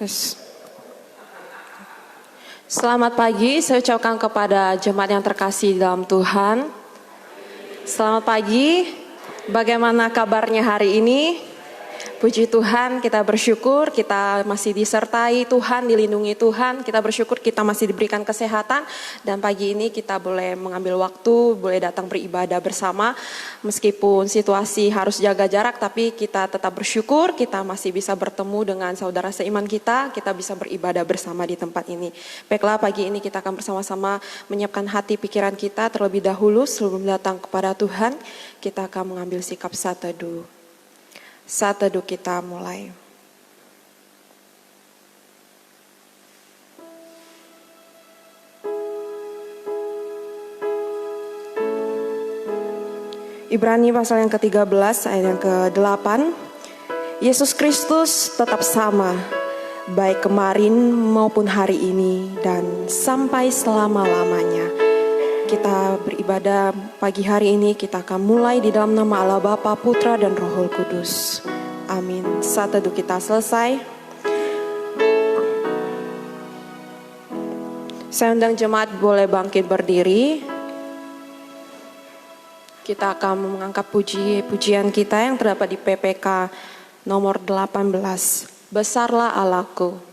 Terus. Selamat pagi, saya ucapkan kepada jemaat yang terkasih dalam Tuhan. Selamat pagi, bagaimana kabarnya hari ini? Puji Tuhan, kita bersyukur kita masih disertai Tuhan, dilindungi Tuhan. Kita bersyukur kita masih diberikan kesehatan. Dan pagi ini kita boleh mengambil waktu, boleh datang beribadah bersama. Meskipun situasi harus jaga jarak, tapi kita tetap bersyukur kita masih bisa bertemu dengan saudara seiman kita. Kita bisa beribadah bersama di tempat ini. Baiklah, pagi ini kita akan bersama-sama menyiapkan hati pikiran kita terlebih dahulu sebelum datang kepada Tuhan. Kita akan mengambil sikap saat teduh. Saat teduh kita mulai. Ibrani pasal yang ke-13 ayat yang ke-8. Yesus Kristus tetap sama, baik kemarin maupun hari ini dan sampai selama-lamanya. Kita beribadah pagi hari ini, kita akan mulai di dalam nama Allah Bapa, Putra dan Roh Kudus. Amin. Saat teduh kita selesai. Saya undang jemaat boleh bangkit berdiri. Kita akan mengangkat pujian kita yang terdapat di PPK nomor 18. Besarlah Allahku.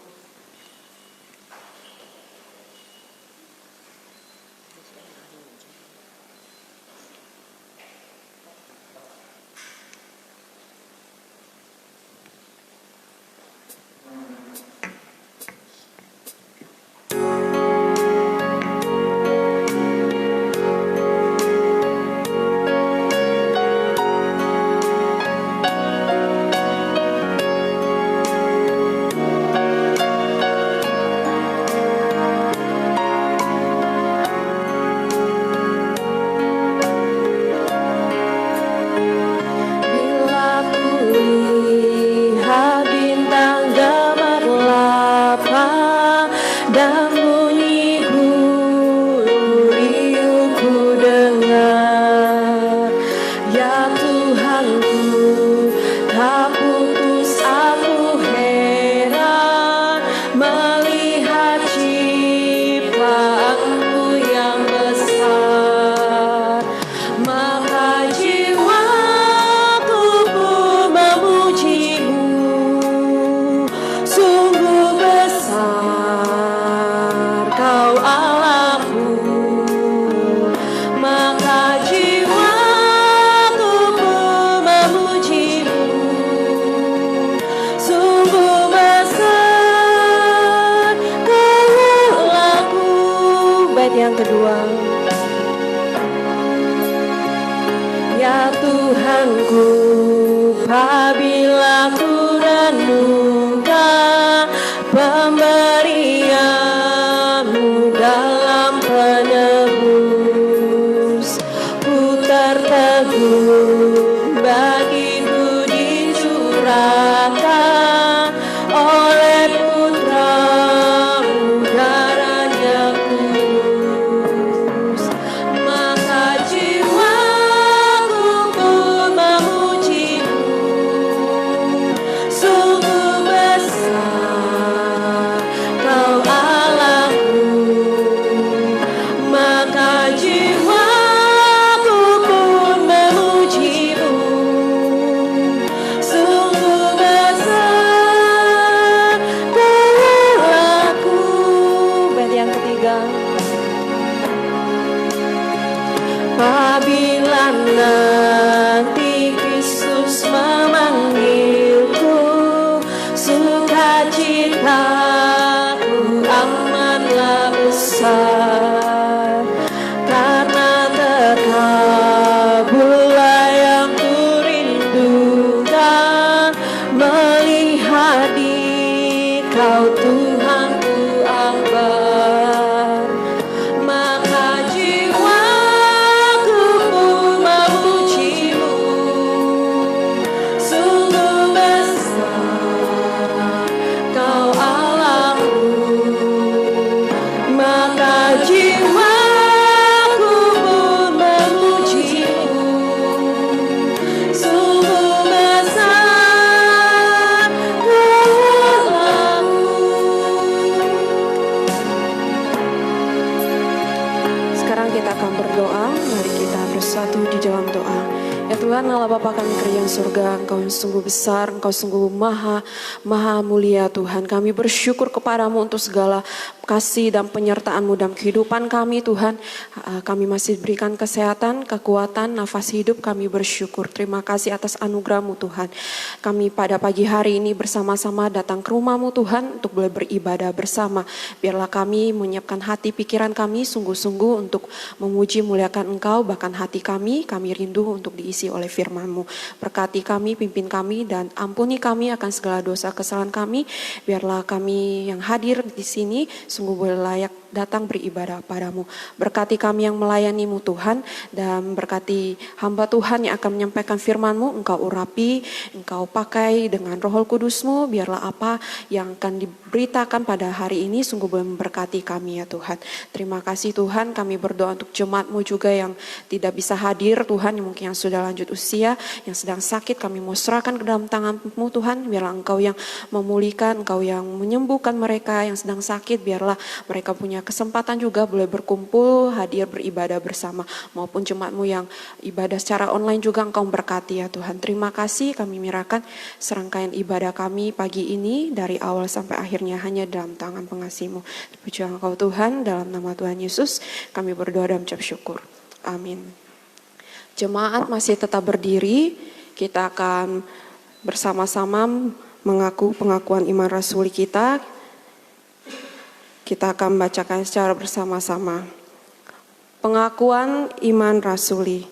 Allah Bapa kami kerajaan surga, Engkau yang sungguh besar, Engkau sungguh maha mulia Tuhan. Kami bersyukur kepadamu untuk segala kasih dan penyertaan-Mu dalam kehidupan kami Tuhan. Kami masih diberikan kesehatan, kekuatan, nafas hidup, kami bersyukur. Terima kasih atas anugerah-Mu Tuhan. Kami pada pagi hari ini bersama-sama datang ke rumah-Mu Tuhan untuk boleh beribadah bersama. Biarlah kami menyiapkan hati pikiran kami sungguh-sungguh untuk memuji muliakan Engkau, bahkan hati kami rindu untuk diisi oleh firman-Mu. Berkati kami, pimpin kami, dan ampuni kami akan segala dosa kesalahan kami. Biarlah kami yang hadir di sini sungguh boleh layak datang beribadah padamu. Berkati kami yang melayani-Mu Tuhan, dan berkati hamba Tuhan yang akan menyampaikan firman-Mu. Engkau urapi, Engkau pakai dengan Roh Kudus-Mu. Biarlah apa yang akan diberitakan pada hari ini sungguh boleh memberkati kami ya Tuhan. Terima kasih Tuhan, kami berdoa untuk jemaat-Mu juga yang tidak bisa hadir Tuhan, yang mungkin yang sudah lanjut usia, yang sedang sakit, kami mau serahkan ke dalam tangan-Mu Tuhan. Biarlah Engkau yang memulihkan, Engkau yang menyembuhkan mereka yang sedang sakit. Biarlah mereka punya kesempatan juga boleh berkumpul, hadir beribadah bersama. Maupun jemaat-Mu yang ibadah secara online juga Engkau berkati ya Tuhan. Terima kasih, kami menyerahkan serangkaian ibadah kami pagi ini dari awal sampai akhirnya hanya dalam tangan pengasih-Mu. Puji Engkau Tuhan, dalam nama Tuhan Yesus kami berdoa dan mengucap syukur. Amin. Jemaat masih tetap berdiri, kita akan bersama-sama mengaku pengakuan iman rasuli kita. Kita akan membacakan secara bersama-sama. Pengakuan iman rasuli.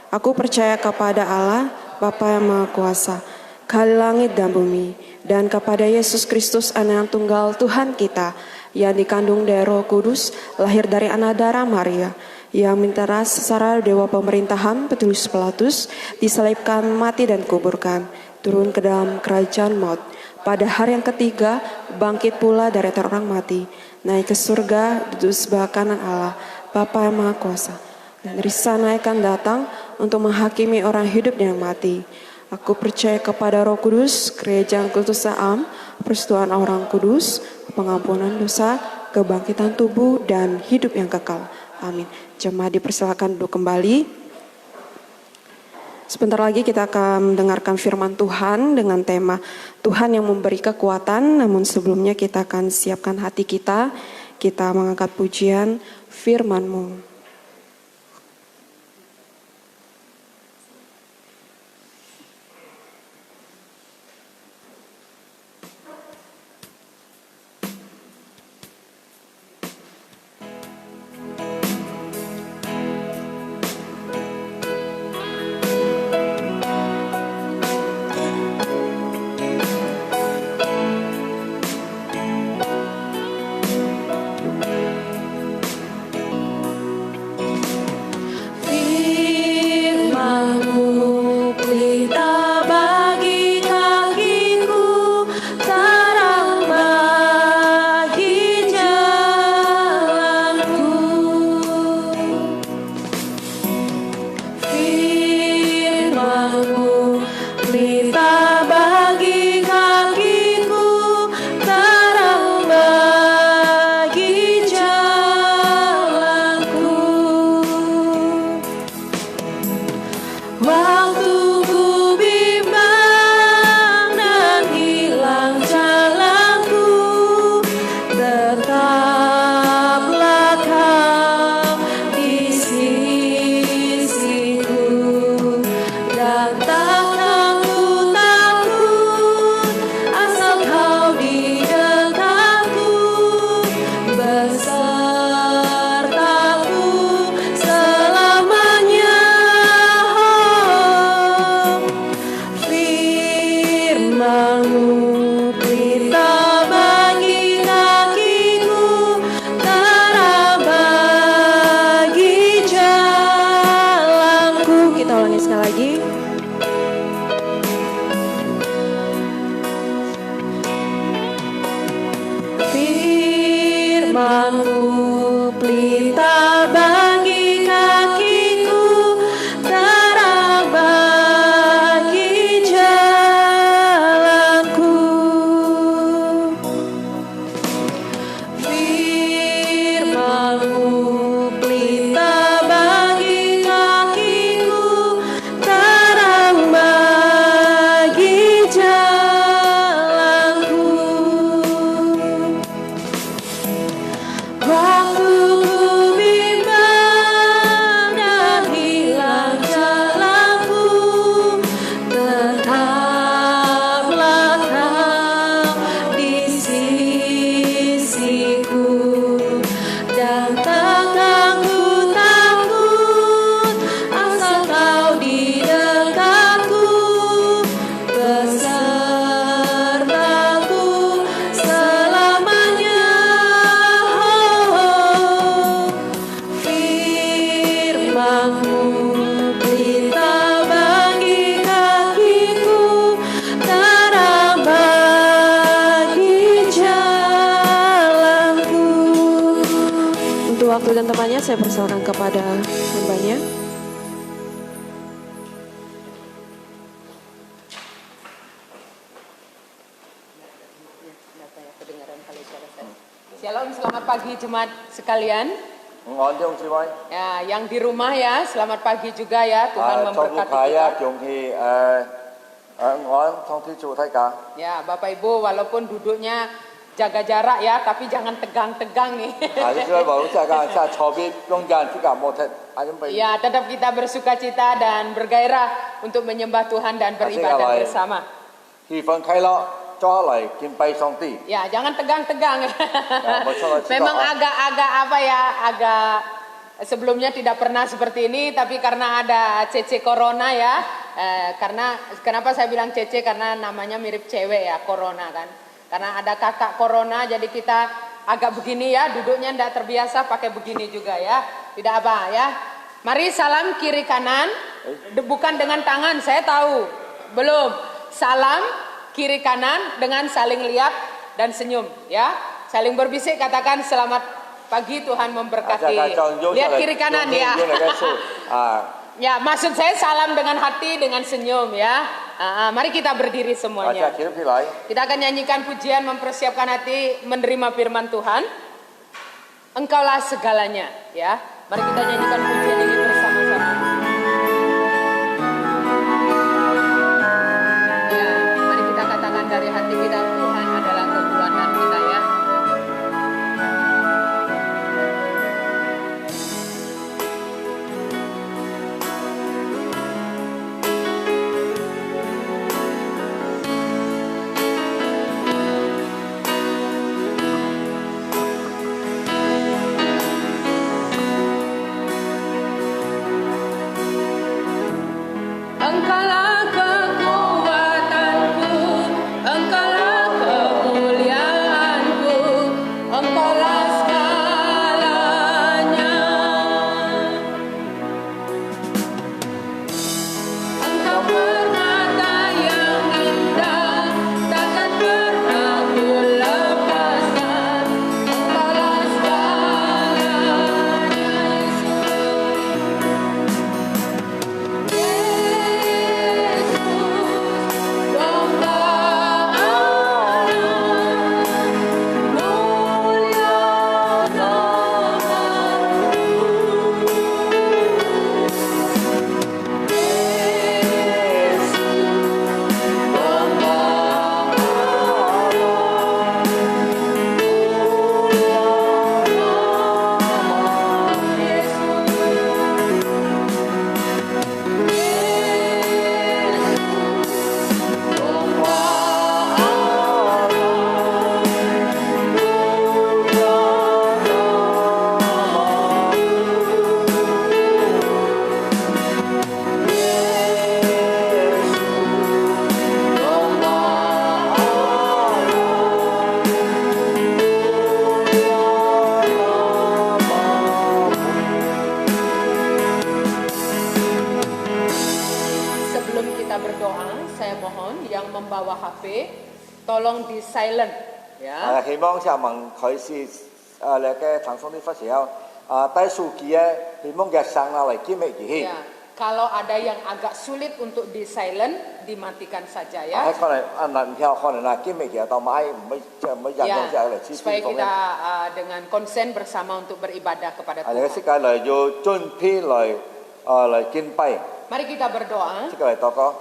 Aku percaya kepada Allah, Bapa yang Maha Kuasa, Kali langit dan bumi, dan kepada Yesus Kristus Anak yang tunggal Tuhan kita, yang dikandung dari Roh Kudus, lahir dari anak darah Maria, yang minteras secara dewa pemerintahan Petrus Pilatus, disalibkan, mati dan kuburkan, turun ke dalam kerajaan maut. Pada hari yang ketiga, bangkit pula dari antara orang mati, naik ke surga, duduk sebelah kanan Allah, Bapa yang Maha Kuasa. Dan dari sana akan datang untuk menghakimi orang hidup dan yang mati. Aku percaya kepada Roh Kudus, kerajaan kultus am, persekutuan orang kudus, pengampunan dosa, kebangkitan tubuh, dan hidup yang kekal. Amin. Jemaat dipersilakan duduk kembali. Sebentar lagi kita akan mendengarkan firman Tuhan dengan tema Tuhan yang memberi kekuatan. Namun sebelumnya kita akan siapkan hati kita mengangkat pujian firman-Mu. Pelita bagi kakiku, tak teman-temannya, saya persilakan kepada hambanya. Shalom, selamat pagi jemaat sekalian. Ya, yang di rumah ya, selamat pagi juga ya. Tuhan memberkati kita. Ya, Bapak Ibu, walaupun duduknya jaga jarak ya, tapi jangan tegang-tegang nih. Ya, tetap kita bersuka cita dan bergairah untuk menyembah Tuhan dan beribadah bersama. Ya, jangan tegang-tegang. Memang agak apa ya, agak sebelumnya tidak pernah seperti ini, tapi karena ada CC Corona ya. Karena kenapa saya bilang CC, karena namanya mirip cewek ya, Corona kan. Karena ada kakak Corona, jadi kita agak begini ya, duduknya tidak terbiasa pakai begini juga ya. Tidak apa ya. Mari salam kiri kanan, bukan dengan tangan, saya tahu. Belum. Salam kiri kanan dengan saling lihat dan senyum ya. Saling berbisik, katakan selamat pagi, Tuhan memberkati. Lihat kiri kanan ya. Ya, maksud saya salam dengan hati, dengan senyum ya. Mari kita berdiri semuanya. Kita akan nyanyikan pujian mempersiapkan hati menerima firman Tuhan. Engkaulah segalanya ya. Mari kita nyanyikan pujian ini bersama-sama. Dari hati kita, Tuhan adalah kekuatan kita ya. Engkaulah kekuatanku, Engkaulah kemuliaanku, Engkaulah segalanya. Engkau permata yang indah, takkan pernah ku lepaskan. Engkaulah segalanya, membawa HP, tolong di silent ya. 希望就問佢是你嘅傳送啲忽時候低數據希望嘅上嚟見咩嘢？ Ya, kalau ada yang agak sulit untuk di silent, dimatikan saja ya. 可能唔跳，可能見咩嘢到買唔會人用就嚟支持。 supaya kita dengan konsen bersama untuk beribadah kepada Tuhan. 係世界嚟要尊卑嚟敬拜。 Mari kita berdoa.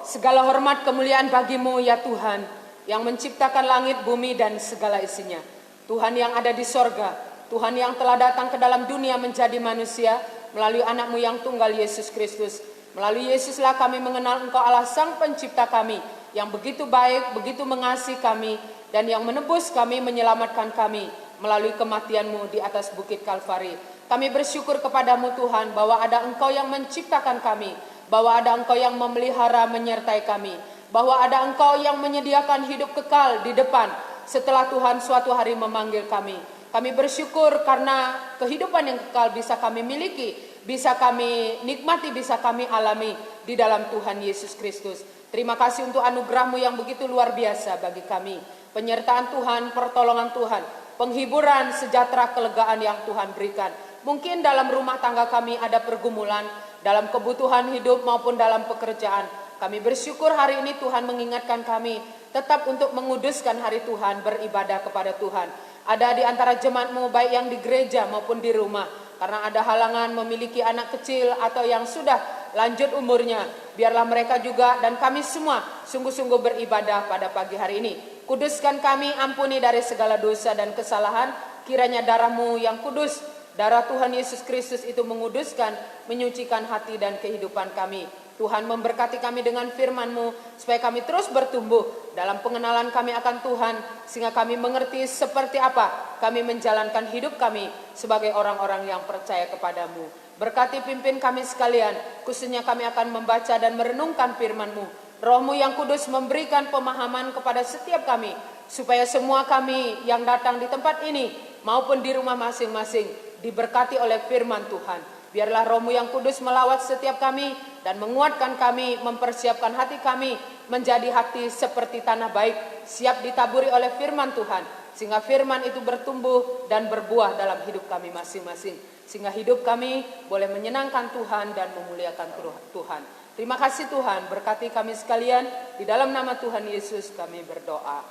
Segala hormat kemuliaan bagimu ya Tuhan, yang menciptakan langit, bumi dan segala isinya. Tuhan yang ada di sorga, Tuhan yang telah datang ke dalam dunia menjadi manusia melalui anakmu yang tunggal Yesus Kristus. Melalui Yesuslah kami mengenal Engkau Allah Sang Pencipta kami, yang begitu baik, begitu mengasihi kami, dan yang menebus kami, menyelamatkan kami melalui kematian-Mu di atas bukit Kalvari. Kami bersyukur kepadamu Tuhan bahwa ada Engkau yang menciptakan kami, bahwa ada Engkau yang memelihara menyertai kami, bahwa ada Engkau yang menyediakan hidup kekal di depan setelah Tuhan suatu hari memanggil kami. Kami bersyukur karena kehidupan yang kekal bisa kami miliki, bisa kami nikmati, bisa kami alami di dalam Tuhan Yesus Kristus. Terima kasih untuk anugerah-Mu yang begitu luar biasa bagi kami. Penyertaan Tuhan, pertolongan Tuhan, penghiburan, sejahtera, kelegaan yang Tuhan berikan. Mungkin dalam rumah tangga kami ada pergumulan, dalam kebutuhan hidup maupun dalam pekerjaan. Kami bersyukur hari ini Tuhan mengingatkan kami tetap untuk menguduskan hari Tuhan, beribadah kepada Tuhan. Ada di antara jemaat-Mu baik yang di gereja maupun di rumah, karena ada halangan memiliki anak kecil atau yang sudah lanjut umurnya. Biarlah mereka juga dan kami semua sungguh-sungguh beribadah pada pagi hari ini. Kuduskan kami, ampuni dari segala dosa dan kesalahan. Kiranya darah-Mu yang kudus, darah Tuhan Yesus Kristus itu menguduskan, menyucikan hati dan kehidupan kami. Tuhan memberkati kami dengan firman-Mu, supaya kami terus bertumbuh dalam pengenalan kami akan Tuhan, sehingga kami mengerti seperti apa kami menjalankan hidup kami sebagai orang-orang yang percaya kepadamu. Berkati pimpin kami sekalian, khususnya kami akan membaca dan merenungkan firman-Mu. Roh-Mu yang kudus memberikan pemahaman kepada setiap kami, supaya semua kami yang datang di tempat ini maupun di rumah masing-masing diberkati oleh firman Tuhan. Biarlah Roh-Mu yang kudus melawat setiap kami dan menguatkan kami, mempersiapkan hati kami menjadi hati seperti tanah baik, siap ditaburi oleh firman Tuhan, sehingga firman itu bertumbuh dan berbuah dalam hidup kami masing-masing, sehingga hidup kami boleh menyenangkan Tuhan dan memuliakan Tuhan. Terima kasih Tuhan, berkati kami sekalian, di dalam nama Tuhan Yesus kami berdoa.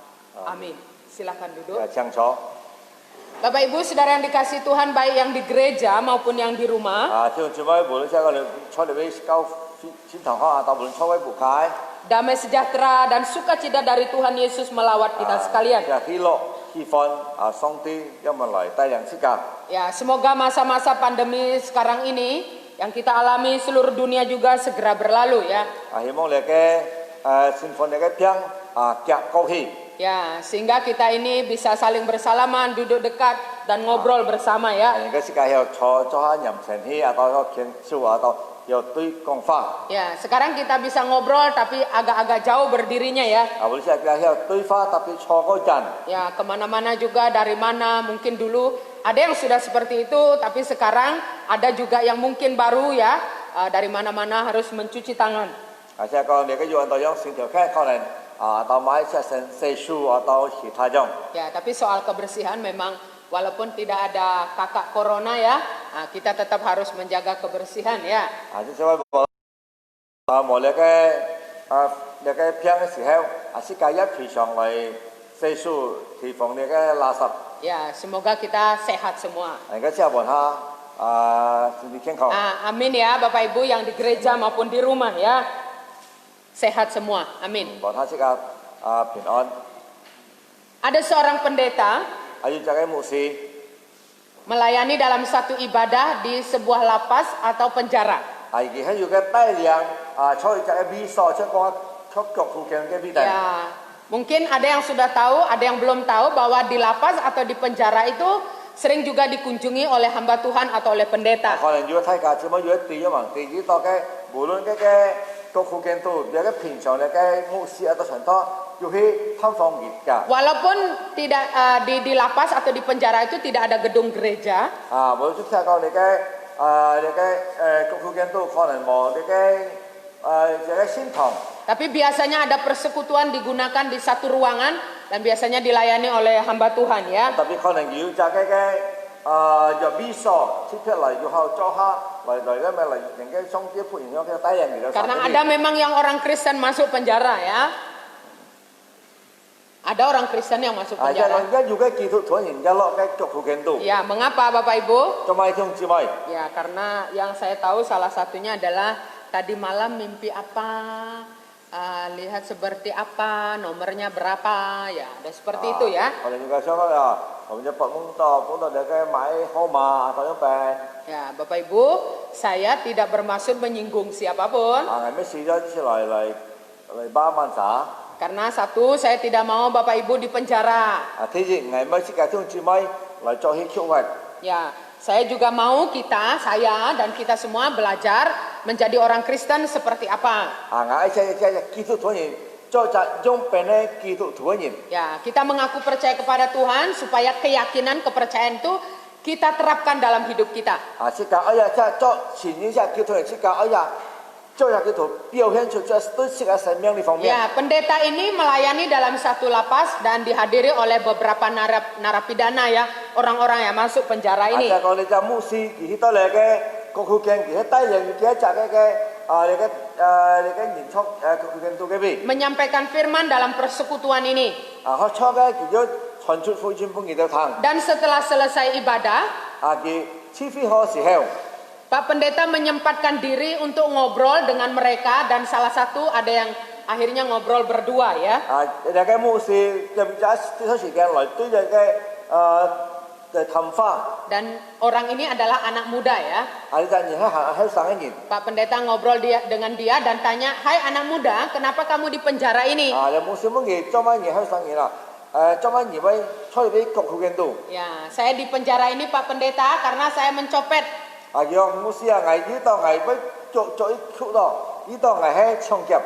Amin. Silakan duduk. Bapak Ibu saudara yang dikasihi Tuhan, baik yang di gereja maupun yang di rumah. Damai sejahtera dan sukacita dari Tuhan Yesus melawat kita sekalian. Ya, semoga masa-masa pandemi sekarang ini yang kita alami seluruh dunia juga segera berlalu ya. Ya, sehingga kita ini bisa saling bersalaman, duduk dekat dan ngobrol bersama ya. Ya, sekarang kita bisa ngobrol tapi agak-agak jauh berdirinya ya. Ya, kemana-mana juga, dari mana, mungkin dulu ada yang sudah seperti itu, tapi sekarang ada juga yang mungkin baru ya, dari mana-mana harus mencuci tangan. Ya, tapi soal kebersihan memang walaupun tidak ada kakak corona ya, kita tetap harus menjaga kebersihan ya. Ya, semoga kita sehat semua. Amin ya Bapak Ibu yang di gereja maupun di rumah ya. Sehat semua, amin. Ada seorang pendeta melayani dalam satu ibadah di sebuah lapas atau penjara. Ya, mungkin ada yang sudah tahu, ada yang belum tahu bahwa di lapas atau di penjara itu sering juga dikunjungi oleh hamba Tuhan atau oleh pendeta. Walaupun tidak di lapas atau di penjara itu tidak ada gedung gereja. Tapi biasanya ada persekutuan digunakan di satu ruangan dan biasanya dilayani oleh hamba Tuhan ya. Karena ada memang yang orang Kristen masuk penjara ya. Ada orang Kristen yang masuk penjara. Ya, mengapa Bapak Ibu? Ya, karena yang saya tahu salah satunya adalah tadi malam mimpi apa, lihat seperti apa, nomornya berapa, ya, ada seperti itu ya. Ya, Bapak Ibu, saya tidak bermaksud menyinggung siapapun. Karena satu, saya tidak mau Bapak Ibu dipenjara. Ya, saya juga mau saya dan kita semua belajar menjadi orang Kristen seperti apa. Ya, kita mengaku percaya kepada Tuhan supaya keyakinan, kepercayaan itu kita terapkan dalam hidup kita. Ya, pendeta ini melayani dalam satu lapas dan dihadiri oleh beberapa narapidana ya. orang-orang yang masuk penjara ini. 講你就牧師，而得你嘅國庫鏡，而低人而家集你嘅年速國庫鏡到嘅邊？ menyampaikan firman dalam persekutuan ini. 學初嘅結咗傳出福音本嘅堂， Dan setelah selesai ibadah, 佢黐飛可時候， Pak Pendeta menyempatkan diri untuk ngobrol dengan mereka dan salah satu ada yang akhirnya ngobrol berdua ya. 你嘅牧師就就啲時間來對人嘅探花， Dan orang ini adalah anak muda ya. 你就而家行喺上一年， Pak Pendeta ngobrol dengan dia dan tanya, "Hai anak muda, kenapa kamu di penjara ini?" 你牧師本嘅做乜嘢喺上年啦？做乜嘢位出嚟俾國庫鏡度？ Ya, saya di penjara ini Pak Pendeta karena saya mencopet. 叫牧師啊，呢度係俾做一曲咯，呢度係喺搶劫。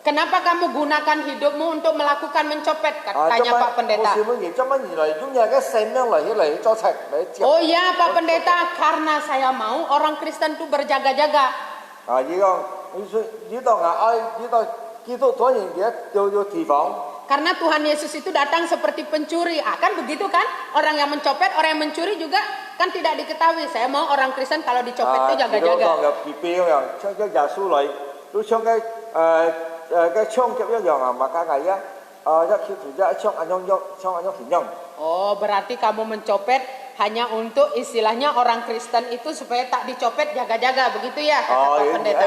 Kenapa kamu gunakan hidupmu untuk melakukan mencopet? Tanya Pak Pendeta. Oh ya Pak Pendeta, karena saya mau orang Kristen itu berjaga-jaga. Karena Tuhan Yesus itu datang seperti pencuri. Kan begitu kan? Orang yang mencopet, orang yang mencuri juga kan tidak diketahui. Saya mau orang Kristen kalau dicopet itu jaga-jaga. Cái chong kẹp一樣啊，mà cái ngày á,一條條一chong anh nhong hình nhong. Oh, berarti kamu mencopet hanya untuk istilahnya orang Kristen itu supaya tak dicopet jaga-jaga begitu ya kata Pak Pendeta.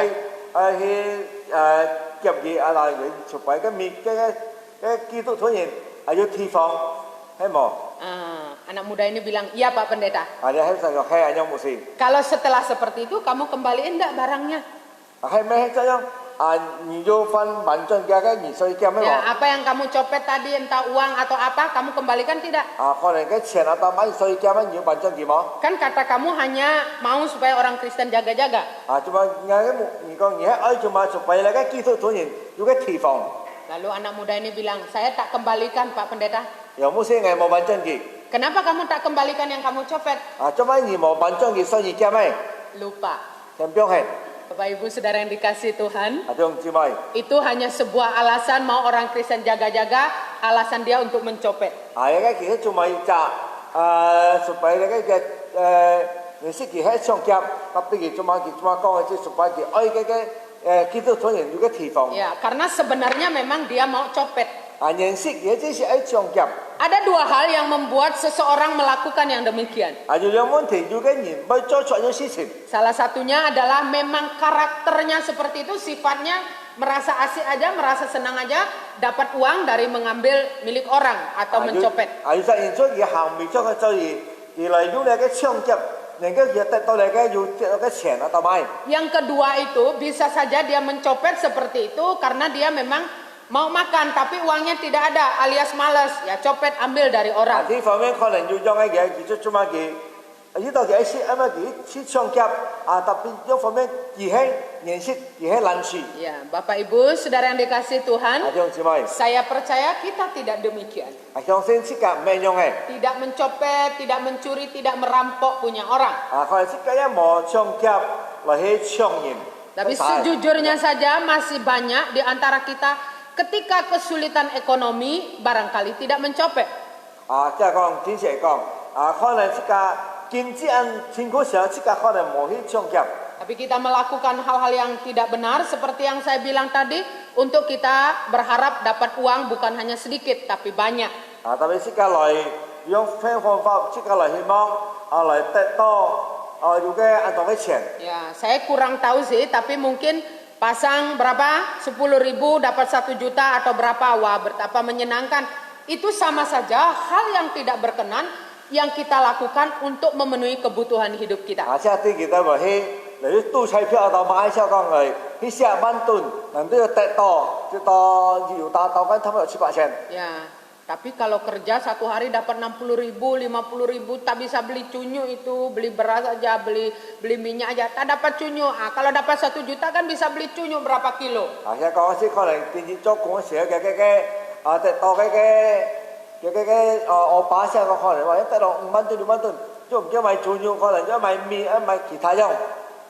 Kẹp gì à là vậy supaya cái Kitô thổ nhiên ayo thi phong hay mò. Anak muda ini bilang, "Iya Pak Pendeta." Ada hay sang hay anh một gì. Kalau setelah seperti itu kamu kembaliin enggak barangnya? Hay mấy cho nhau. Ya, apa yang kamu copet tadi entah uang atau apa kamu kembalikan tidak? Kan kata kamu hanya mau supaya orang Kristen jaga-jaga. Lalu anak muda ini bilang, "Saya tak kembalikan Pak Pendeta." Kenapa kamu tak kembalikan yang kamu copet? Lupa. Bapak Ibu Saudara yang dikasihi Tuhan, itu hanya sebuah alasan mau orang Kristen jaga-jaga, alasan dia untuk mencopet. Ya, karena sebenarnya memang dia mau copet. Ada dua hal yang membuat seseorang melakukan yang demikian. Salah satunya adalah memang karakternya seperti itu, sifatnya merasa asik aja, merasa senang aja dapat uang dari mengambil milik orang atau mencopet. Yang kedua itu bisa saja dia mencopet seperti itu karena dia memang mau makan tapi uangnya tidak ada alias malas, ya copet ambil dari orang. Ya, Bapak Ibu Saudara yang dikasihi Tuhan, saya percaya kita tidak demikian. Tidak mencopet, tidak mencuri, tidak merampok punya orang. Tapi sejujurnya saja masih banyak di antara kita ketika kesulitan ekonomi barangkali tidak mencopet. Tapi kita melakukan hal-hal yang tidak benar seperti yang saya bilang tadi, untuk kita berharap dapat uang bukan hanya sedikit tapi banyak. Ya, saya kurang tahu sih, tapi mungkin pasang berapa? 10.000 dapat 1 juta atau berapa? Wah, betapa menyenangkan. Itu sama saja hal yang tidak berkenan yang kita lakukan untuk memenuhi kebutuhan hidup kita. Ya, tapi kalau kerja satu hari dapat 60.000, 50.000, tak bisa beli cunyu itu, beli beras aja, beli minyak aja, tak dapat cunyu. Kalau dapat 1 juta kan bisa beli cunyu berapa kilo.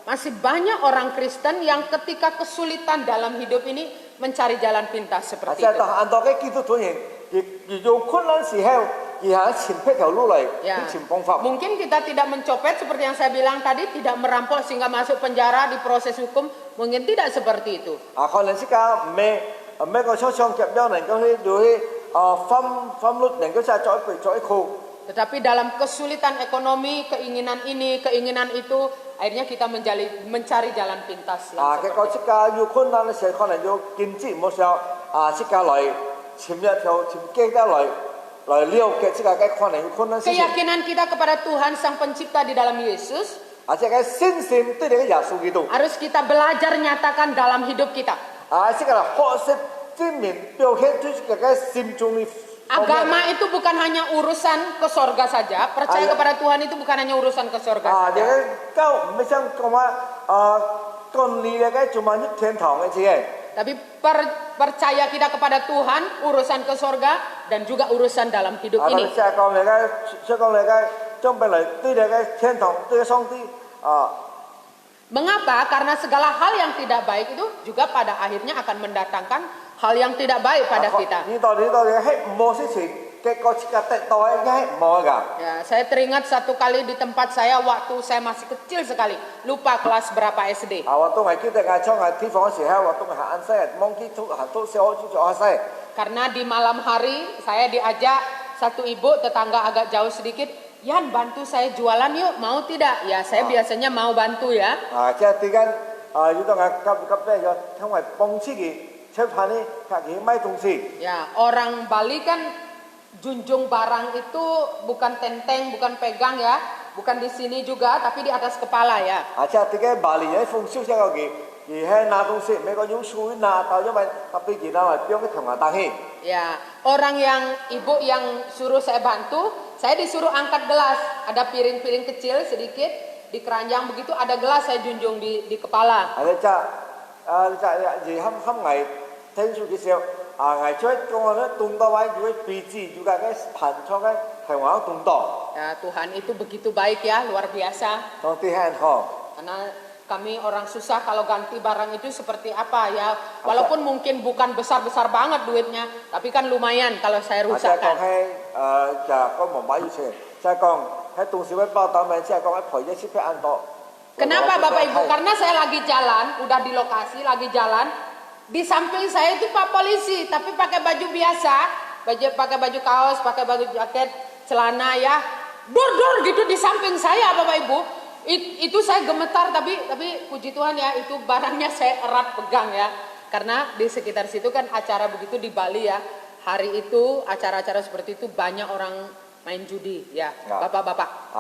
Masih banyak orang Kristen yang ketika kesulitan dalam hidup ini mencari jalan pintas seperti itu. dia simpek kalau lagi, Ya. simpong fam. Mungkin kita tidak mencopet seperti yang saya bilang tadi, tidak merampok sehingga masuk penjara di proses hukum, mungkin tidak seperti itu. 可能是講咩個商商夾咗能夠去分率能夠再一箍。 Tetapi dalam kesulitan ekonomi, keinginan ini, keinginan itu, akhirnya kita mencari jalan pintas. Yang 個即係要困難嘅時候，可能要經濟冇時候即係來潛一條潛機得來了解即係可能要困難事情。 keyakinan kita kepada Tuhan Sang Pencipta di dalam Yesus 即係信心對你嘅耶穌基督。 harus kita belajar nyatakan dalam hidup kita. 即係學識證明表現出即係心中嘅。 Agama itu bukan hanya urusan ke sorga saja. Percaya kepada Tuhan itu bukan hanya urusan ke sorga saja. Tapi percaya kita kepada Tuhan, urusan ke sorga dan juga urusan dalam hidup ini. Mengapa? Karena segala hal yang tidak baik itu juga pada akhirnya akan mendatangkan hal yang tidak baik pada kita. Ya, saya teringat satu kali di tempat saya waktu saya masih kecil sekali, lupa kelas berapa SD. Karena di malam hari saya diajak satu ibu tetangga agak jauh sedikit, Yan bantu saya jualan yuk, mau tidak? Ya saya biasanya mau bantu ya. Ya, orang Bali kan junjung barang itu bukan tenteng, bukan pegang ya, bukan di sini juga, tapi di atas kepala ya. Ya, orang yang ibu yang suruh saya bantu, saya disuruh angkat gelas, ada piring-piring kecil sedikit di keranjang begitu, ada gelas saya junjung di kepala. Ya, Tuhan itu begitu baik ya, luar biasa. Karena kami orang susah kalau ganti barang itu seperti apa ya. Walaupun mungkin bukan besar-besar banget duitnya, tapi kan lumayan kalau saya rusakkan. Kenapa Bapak Ibu? Karena saya lagi jalan, udah di lokasi, lagi jalan. Di samping saya itu Pak Polisi, tapi pakai baju biasa, pakai baju kaos, pakai baju jaket, celana ya, dor gitu di samping saya Bapak Ibu. Itu saya gemetar, tapi puji Tuhan ya, itu barangnya saya erat pegang ya. Karena di sekitar situ kan acara begitu di Bali ya. Hari itu acara-acara seperti itu banyak orang main judi ya, bapak-bapak.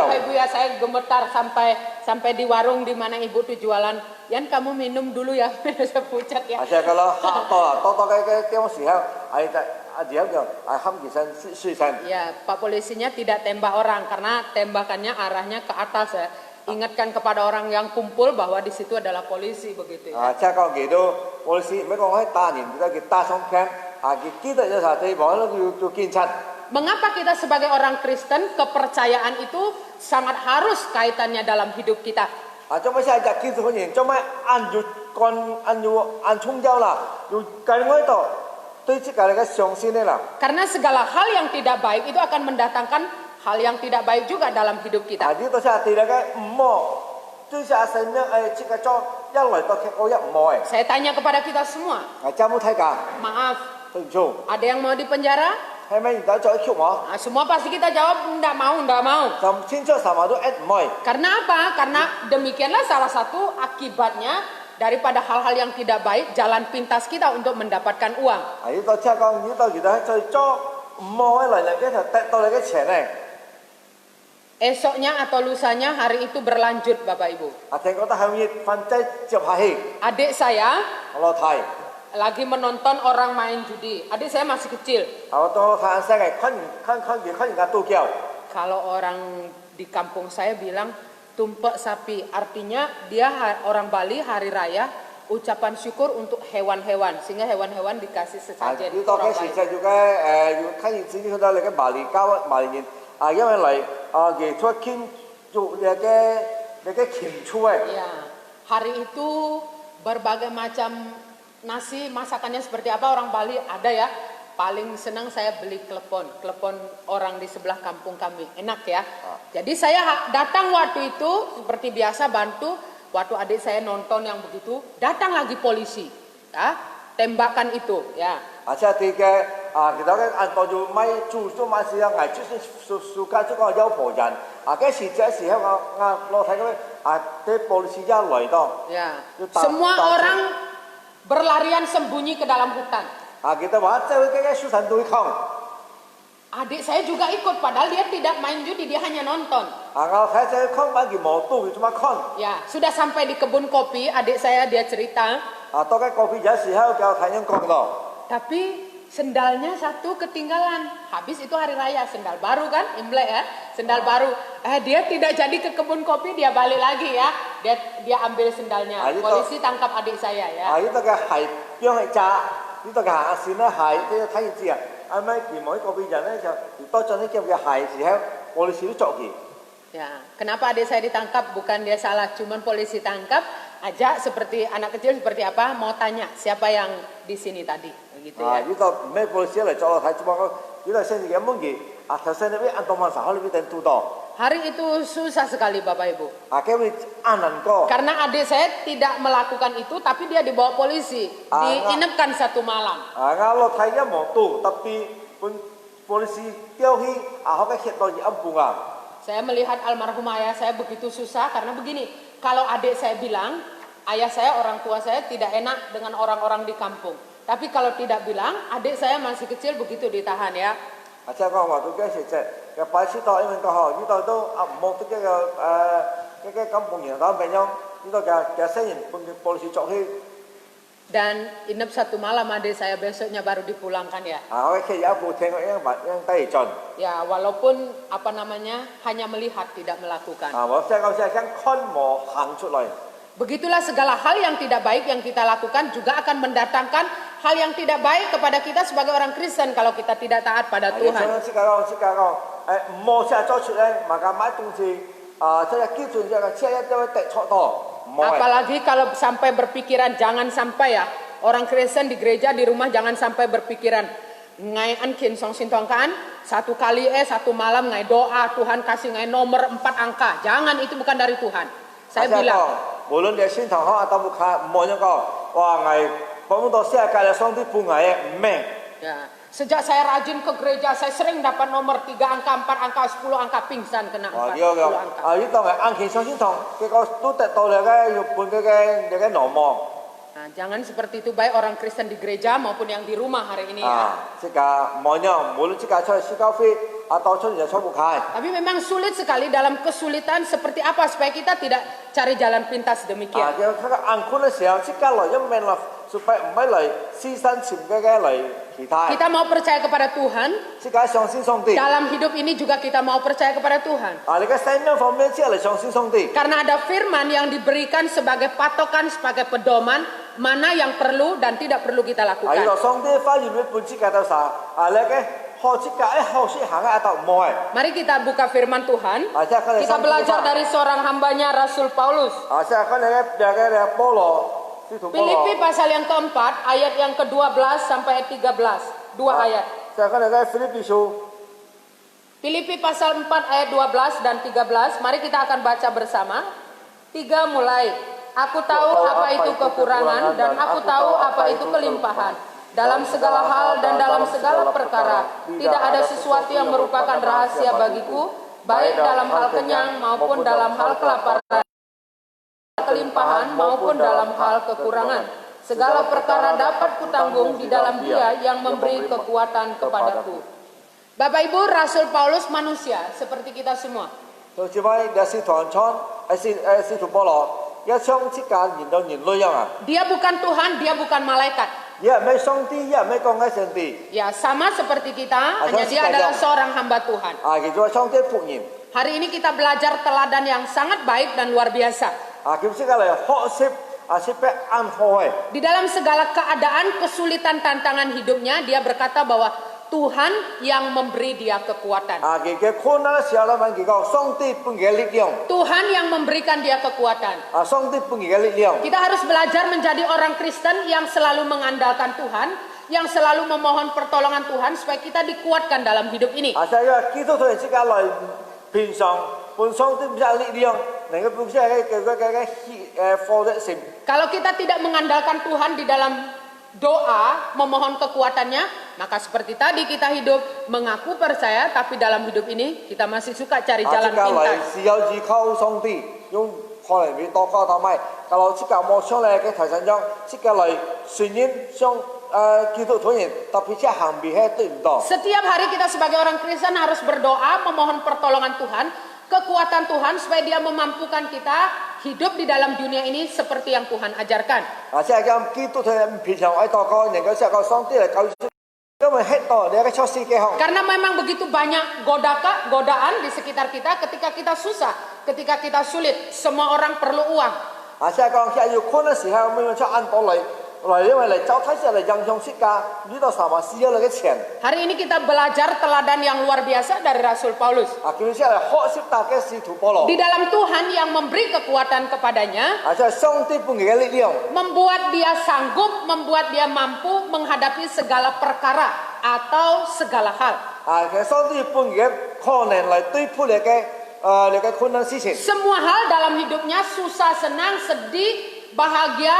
Bapak Ibu ya, saya gemetar sampai di warung di mana ibu tuh jualan. Yan kamu minum dulu ya, saya pucat ya. Ya, Pak Polisinya tidak tembak orang karena tembakannya arahnya ke atas ya. Ingatkan kepada orang yang kumpul bahwa di situ adalah polisi begitu ya. Mengapa kita sebagai orang Kristen kepercayaan itu sangat harus kaitannya dalam hidup kita? Karena segala hal yang tidak baik itu akan mendatangkan hal yang tidak baik juga dalam hidup kita. Saya tanya kepada kita semua. Maaf. Ada yang mau dipenjara? Semua pasti kita jawab enggak mau. Karena apa? Karena demikianlah salah satu akibatnya daripada hal-hal yang tidak baik, jalan pintas kita untuk mendapatkan uang. Esoknya atau lusanya hari itu berlanjut Bapak Ibu. Adik saya lagi menonton orang main judi. Adik saya masih kecil. Kalau orang di kampung saya bilang tumpek sapi, artinya dia orang Bali hari raya ucapan syukur untuk hewan-hewan, sehingga hewan-hewan dikasih sesajen. 因為嚟嘅出kiến做你嘅前出誒。 Ya, hari itu berbagai macam nasi masakannya seperti apa orang Bali ada ya. Paling senang saya beli klepon orang di sebelah kampung kami, enak ya. Jadi saya datang waktu itu seperti biasa bantu. Waktu adik saya nonton yang begitu, datang lagi polisi, ya, tembakan itu, ya. Aja tiga, kita kan antara tu mai tu masih yang ngai tu suka tu kau jauh pojan. Cái時我睇咁啲polisi yang來到。 Ya. Semua orang berlarian sembunyi ke dalam hutan. Kita baca cái susan tu không. Adik saya juga ikut, padahal dia tidak main judi, dia hanya nonton. Kalau saya không bagi mau tu cuma không. Ya, sudah sampai di kebun kopi, adik saya dia cerita. Atau cái kopi jadi sih kalau tanya không lo. Tapi sendalnya satu ketinggalan. Habis itu hari raya, sendal baru kan, Imlek ya, sendal baru. Dia tidak jadi ke kebun kopi, dia balik lagi ya. Dia ambil sendalnya. Polisi tangkap adik saya ya. Itu cái hải biang hải cha, itu cái hàng xin nó hải, itu thấy gì à? Anh mấy kỳ mỗi kopi jadi thì tôi cho nó kêu cái hải sih polisi itu cok gitu. Ya, kenapa adik saya ditangkap? Bukan dia salah, cuman polisi tangkap aja seperti anak kecil seperti apa, mau tanya siapa yang di sini tadi, begitu ya. Itu mấy polisi lại cho thấy cuma itu saya ni cái mungkin gì, atas saya ni antoman sahal lebih tentu dah. Hari itu susah sekali Bapak Ibu. Akhirnya anan ko. Karena adik saya tidak melakukan itu, tapi dia dibawa polisi, diinapkan satu malam. Kalau tanya mau tu, tapi polisi tiauhi, cái hiện tượng gì bunga. Saya melihat almarhum ayah saya begitu susah karena begini, kalau adik saya bilang, ayah saya orang tua saya tidak enak dengan orang-orang di kampung. Tapi kalau tidak bilang, adik saya masih kecil begitu ditahan ya. Acha con vào tôi cái sự cái bài sĩ tao em có hỏi, như tôi một cái kampung yang đó bên nhau, như tôi cái xây dựng polisi chọn khi. Dan inap satu malam adik saya besoknya baru dipulangkan ya. Cái khi giáo phụ thêm yang tay tròn. Ya walaupun apa namanya hanya melihat tidak melakukan. Saya kan kon mau hang出嚟. Begitulah segala hal yang tidak baik yang kita lakukan juga akan mendatangkan hal yang tidak baik kepada kita sebagai orang Kristen kalau kita tidak taat pada Tuhan. Apalagi kalau sampai berpikiran jangan sampai ya orang Kristen di gereja di rumah jangan sampai berpikiran ngai ankin song sintongkan satu kali satu malam ngai doa Tuhan kasih ngai nomor 4 angka, jangan, itu bukan dari Tuhan. Saya bilang. 無論你係先頭學到冇卡冇一個，哇！係講到世界嘅上帝半藝唔明。Ya, sejak saya rajin ke gereja, saya sering dapat nomor 3 angka, 4 angka, 10 angka pingsan kena 4, 10 angka. 呢度係硬件上先堂，結果都得到你嘅日本嘅羅望。 Nah, jangan seperti itu baik orang Kristen di gereja maupun yang di rumah hari ini ya. Tapi memang sulit sekali dalam kesulitan seperti apa supaya kita tidak cari jalan pintas demikian. Kita mau percaya kepada Tuhan. Dalam hidup ini juga kita mau percaya kepada Tuhan. Karena ada firman yang diberikan sebagai patokan, sebagai pedoman mana yang perlu dan tidak perlu kita lakukan. Mari kita buka firman Tuhan. Kita belajar dari seorang hambanya Rasul Paulus. Filipi pasal yang keempat ayat yang ke-12 sampai 13. 2 ayat. Filipi pasal 4 ayat 12 dan 13. Mari kita akan baca bersama. 3 mulai. Aku tahu apa itu kekurangan dan aku tahu apa itu kelimpahan. Dalam segala hal dan dalam segala perkara, tidak ada sesuatu yang merupakan rahasia bagiku, baik dalam hal kenyang maupun dalam hal kelaparan, kelimpahan maupun dalam hal kekurangan. Segala perkara dapat kutanggung di dalam Dia yang memberi kekuatan kepadaku. Bapak Ibu, Rasul Paulus manusia seperti kita semua. Dia bukan Tuhan, dia bukan malaikat. Ya, sama seperti kita, hanya dia adalah seorang hamba Tuhan. Hari ini kita belajar teladan yang sangat baik dan luar biasa. Di dalam segala keadaan, kesulitan, tantangan hidupnya, dia berkata bahwa Tuhan yang memberi dia kekuatan. 佢嘅困難嘅時候咧，問佢講上帝俾佢嘅力量， Tuhan yang memberikan dia kekuatan. 上帝俾佢嘅力量。 Kita harus belajar menjadi orang Kristen yang selalu mengandalkan Tuhan, yang selalu memohon pertolongan Tuhan supaya kita dikuatkan dalam hidup ini. 即係因為基督徒人之間來平常本上帝俾力量，能夠本身嘅火力性。 Kalau kita tidak mengandalkan Tuhan di dalam doa, memohon kekuatannya, maka seperti tadi kita hidup mengaku percaya, tapi dalam hidup ini kita masih suka cari jalan 即係嚟 pintas. 是有依靠上帝，用可能會多交頭咪。kalau 即係冇上嚟嘅提醒章，即係嚟傳言上基督徒人特別係行別係對唔到。 Setiap hari kita sebagai orang Kristen harus berdoa, memohon pertolongan Tuhan, kekuatan Tuhan supaya dia memampukan kita hidup di dalam dunia ini seperti yang Tuhan ajarkan. 即係咁基督徒人平常愛禱告，能夠即係個上帝嚟救，因為喺度你嘅出事嘅行。 Karena memang begitu banyak godaan di sekitar kita ketika kita susah, ketika kita sulit, semua orang perlu uang. 即係講係要困嘅時候，咪出按道嚟，因為嚟走睇時嚟影響世界，呢度什麼需要你嘅錢。 Hari ini kita belajar teladan yang luar biasa dari Rasul Paulus. 叫你即係學習大嘅使徒保羅。 Di dalam Tuhan yang memberi kekuatan kepadanya, 即係上帝俾佢嘅力量。 membuat dia sanggup, membuat dia mampu menghadapi segala perkara atau segala hal. 其實上帝俾佢嘅可能嚟對付你嘅困難事情。 Semua hal dalam hidupnya, susah, senang, sedih, bahagia,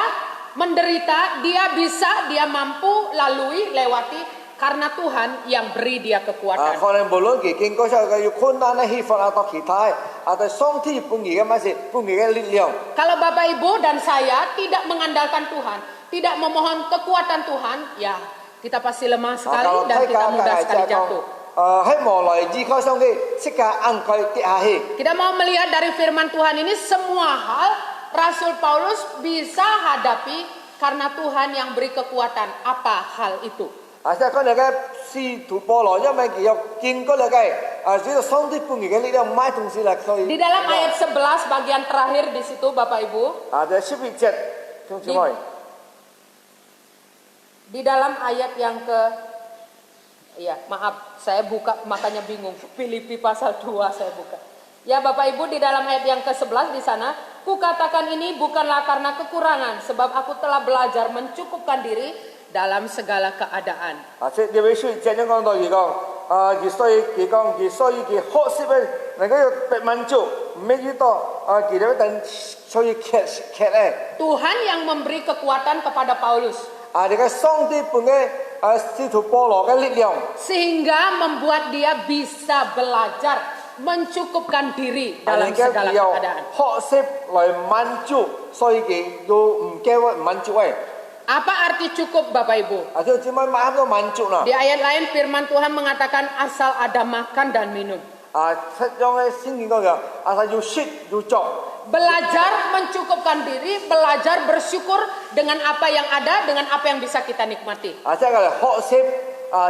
menderita, dia mampu lalui, lewati karena Tuhan yang beri dia kekuatan. 可能無論佢經過咗嘅困難嘅氣氛啊，到其他，但上帝俾佢嘅乜事，俾佢嘅力量。 Kalau Bapak Ibu dan saya tidak mengandalkan Tuhan, tidak memohon kekuatan Tuhan, ya kita pasti lemah sekali dan kita mudah sekali jatuh. 喺無來依靠上帝，即刻硬佢跌下去。 Kita mau melihat dari firman Tuhan ini semua hal Rasul Paulus bisa hadapi karena Tuhan yang beri kekuatan. Apa hal itu? 即係講你嘅使徒保羅，因為佢有經過你嘅，只要上帝俾佢嘅力量，買東西嚟可以。 Di dalam ayat 11 bagian terakhir di situ Bapak Ibu. 就11節，兄姊妹。 Di dalam ayat yang maaf, saya buka makanya bingung. Filipi pasal 2 saya buka. Ya Bapak Ibu, di dalam ayat yang ke-11 di sana, kukatakan ini bukanlah karena kekurangan, sebab aku telah belajar mencukupkan diri dalam segala keadaan. 即係呢位書正正講到佢講，佢所以佢學識咧，能夠要被滿足，唔係遇到佢哋一定所以劇咧。 Tuhan yang memberi kekuatan kepada Paulus. 你嘅上帝俾嘅使徒保羅嘅力量。 Sehingga membuat dia bisa belajar mencukupkan diri dalam segala keadaan. 學識來滿足，所以佢要唔驚滿足嘅。 Apa arti cukup Bapak Ibu? 就只咪滿足滿足啦。 Di ayat lain firman Tuhan mengatakan asal ada makan dan minum. 七章嘅聖經講嘅，要食要作。 Belajar mencukupkan diri, belajar bersyukur dengan apa yang ada, dengan apa yang bisa kita nikmati. 即係嚟學識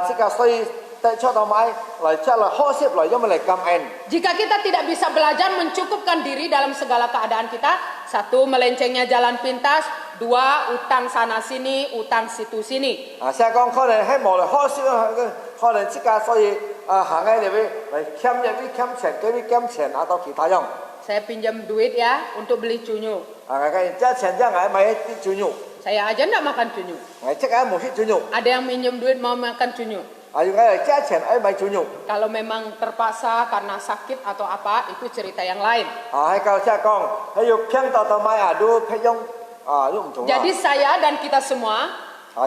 即係所以帶出到買嚟即係嚟學識嚟，因為嚟感恩。 Jika kita tidak bisa belajar mencukupkan diri dalam segala keadaan kita, satu melencengnya jalan pintas, dua utang sana sini, utang situ sini. 即係講可能喺無嚟學識可能即係所以行喺入邊嚟欠入啲欠錢，嗰啲欠錢到其他樣。 Saya pinjam duit ya untuk beli cunyu. 即係錢即係買啲豬肉， Saya aja enggak makan cunyu. 即係冇食豬肉， Ada yang minjem duit mau makan cunyu. 要係即係錢買豬肉。 Kalau memang terpaksa karena sakit atau apa, itu cerita yang lain. 喺教即係講喺要拼到買都配用都唔同啦。 Jadi saya dan kita semua,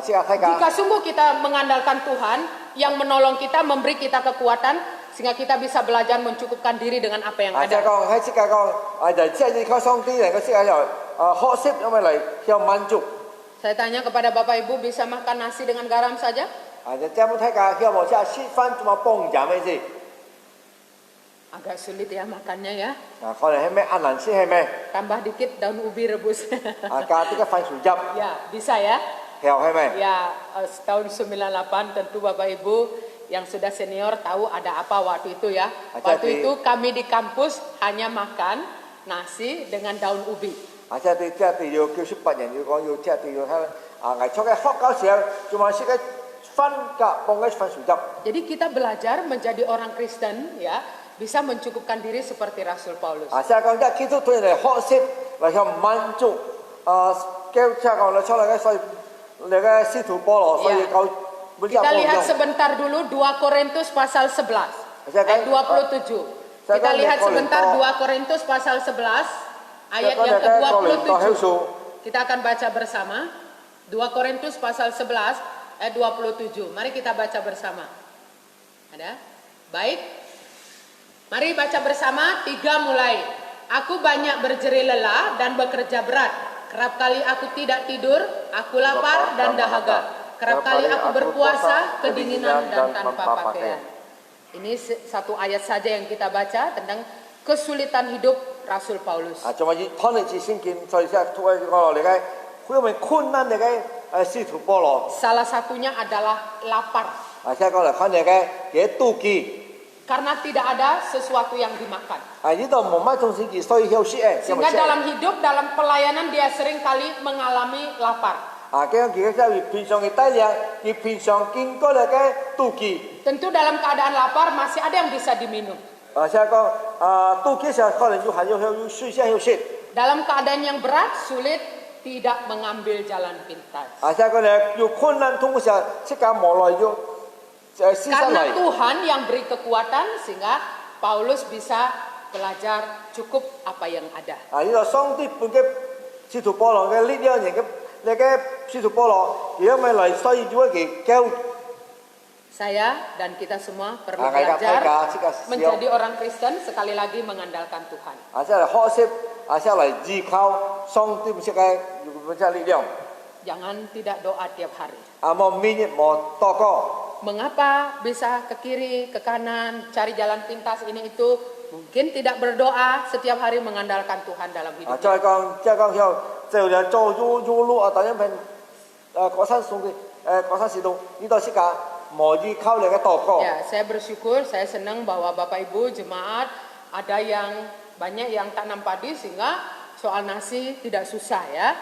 即係睇下。 jika sungguh kita mengandalkan Tuhan yang menolong kita, memberi kita kekuatan, sehingga kita bisa belajar mencukupkan diri dengan apa yang 即係 ada. 講喺即係講就即係依靠上帝嚟個即係又學識，因為嚟要滿足。 Saya tanya kepada Bapak Ibu, bisa makan nasi dengan garam saja? 就即係冇睇下，要冇即係食飯做乜幫人咩先？ Agak sulit ya makannya ya. 可能係咩阿難先係咩？ Tambah dikit daun ubi rebus. 加啲嘅番薯汁， Ya, bisa ya. 條係咩？ Ya, tahun 98 tentu Bapak Ibu yang sudah senior tahu ada apa waktu itu ya. Waktu itu kami di kampus hanya makan nasi dengan daun ubi. 即係要叫出白人要講要即係要睇藝術嘅學教時候，仲話識嘅分隔幫嘅分數執。 Jadi kita belajar menjadi orang Kristen ya, bisa mencukupkan diri seperti Rasul Paulus. 啊，即係講即係基督徒嚟學習嚟向滿足叫即係講嚟出嚟嘅，所以你嘅使徒保羅，所以佢 Kita lihat sebentar dulu 2 Korintus pasal 11 ayat 27. Kita lihat sebentar 2 Korintus pasal 11 ayat yang ke-27. Kita akan baca bersama 2 Korintus pasal 11 ayat 27. Mari kita baca bersama. Ada? Baik. Mari baca bersama, 3 mulai. Aku banyak berjerih lelah dan bekerja berat. Kerap kali aku tidak tidur, aku lapar dan dahaga. Kerap kali aku berpuasa, kedinginan dan tanpa pakaian. Ini satu ayat saja yang kita baca tentang kesulitan hidup Rasul Paulus. 啊，仲係睇你自聖經，所以即係講落嚟嘅，佢咪困難嚟嘅使徒保羅。 Salah satunya adalah lapar. 啊，即係講嚟看你嘅嘅妒忌。 Karena tidak ada sesuatu yang dimakan. 啊，呢度冇乜東西，所以休息誒。 Sehingga dalam hidup, dalam pelayanan dia sering kali mengalami lapar. 啊，咁樣佢即係平常嘅低量，而平常經過嚟嘅妒忌。 Tentu dalam keadaan lapar masih ada yang bisa diminum. 啊，即係講妒忌時候可能要睡下休息。 Dalam keadaan yang berat, sulit tidak mengambil jalan pintas. 啊，即係講你要困難痛嘅時候，即刻無奈要撕下 Karena 嚟。 Tuhan yang beri kekuatan sehingga Paulus bisa belajar cukup apa yang ada. 啊，呢個上帝本嘅使徒保羅嘅力量，人嘅你嘅使徒保羅，而家咪嚟需要一個 Saya dan kita semua perlu Mereka belajar siap. menjadi orang Kristen, sekali lagi mengandalkan Tuhan. 啊，即係學習，啊，即係嚟依靠上帝本嘅力量。 Jangan tidak doa tiap hari. 啊，冇明日冇禱告。 Mengapa bisa ke kiri, ke kanan, cari jalan pintas ini itu? Mungkin tidak berdoa setiap hari mengandalkan Tuhan dalam 啊， hidup. 再講即係講後，就嚟做路啊，等一份過山送嘅過山使徒，呢度時間冇依靠你嘅禱告。 Ya, saya bersyukur, saya senang bahwa Bapak Ibu jemaat ada yang banyak yang tanam padi sehingga soal nasi tidak susah ya.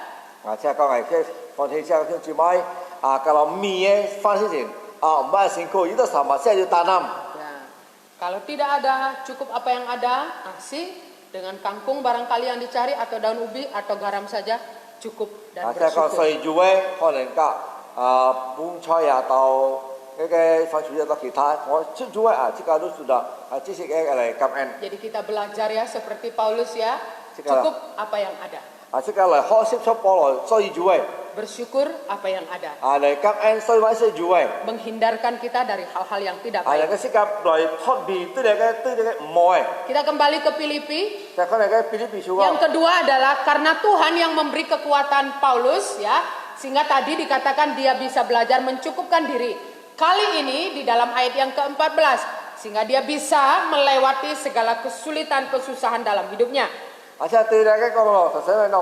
啊，即係講係嘅放棄之後，佢姊妹啊，kalau mie翻之前啊，唔係辛苦，呢度sama saya要tanam。 Ya, kalau tidak ada cukup apa yang ada, nasi dengan kangkung barangkali yang dicari atau daun ubi atau garam saja cukup 啊， dan 即係講 bersyukur. 水煮嘅可能夾拌菜啊，到嘅番薯到其他，我煮嘅啊，即個都sudah即係嘅嚟感恩。 Jadi kita belajar ya seperti Paulus ya, Sekarang. cukup apa yang ada. 啊，即係嚟學習出保羅水煮嘅， Bersyukur apa yang ada. 啊嚟感恩水揾水煮嘅。 Menghindarkan kita dari hal-hal yang tidak 啊， baik. 嘅時間嚟脱離對你嘅唔愛， Kita kembali ke Filipi. 就可能嘅比利比書 Yang 啊， kedua adalah karena Tuhan yang memberi kekuatan Paulus ya, sehingga tadi dikatakan dia bisa belajar mencukupkan diri. Kali ini di dalam ayat yang ke-14, sehingga dia bisa melewati segala kesulitan kesusahan dalam hidupnya. 啊，即係對你嘅講咯，頭先你講，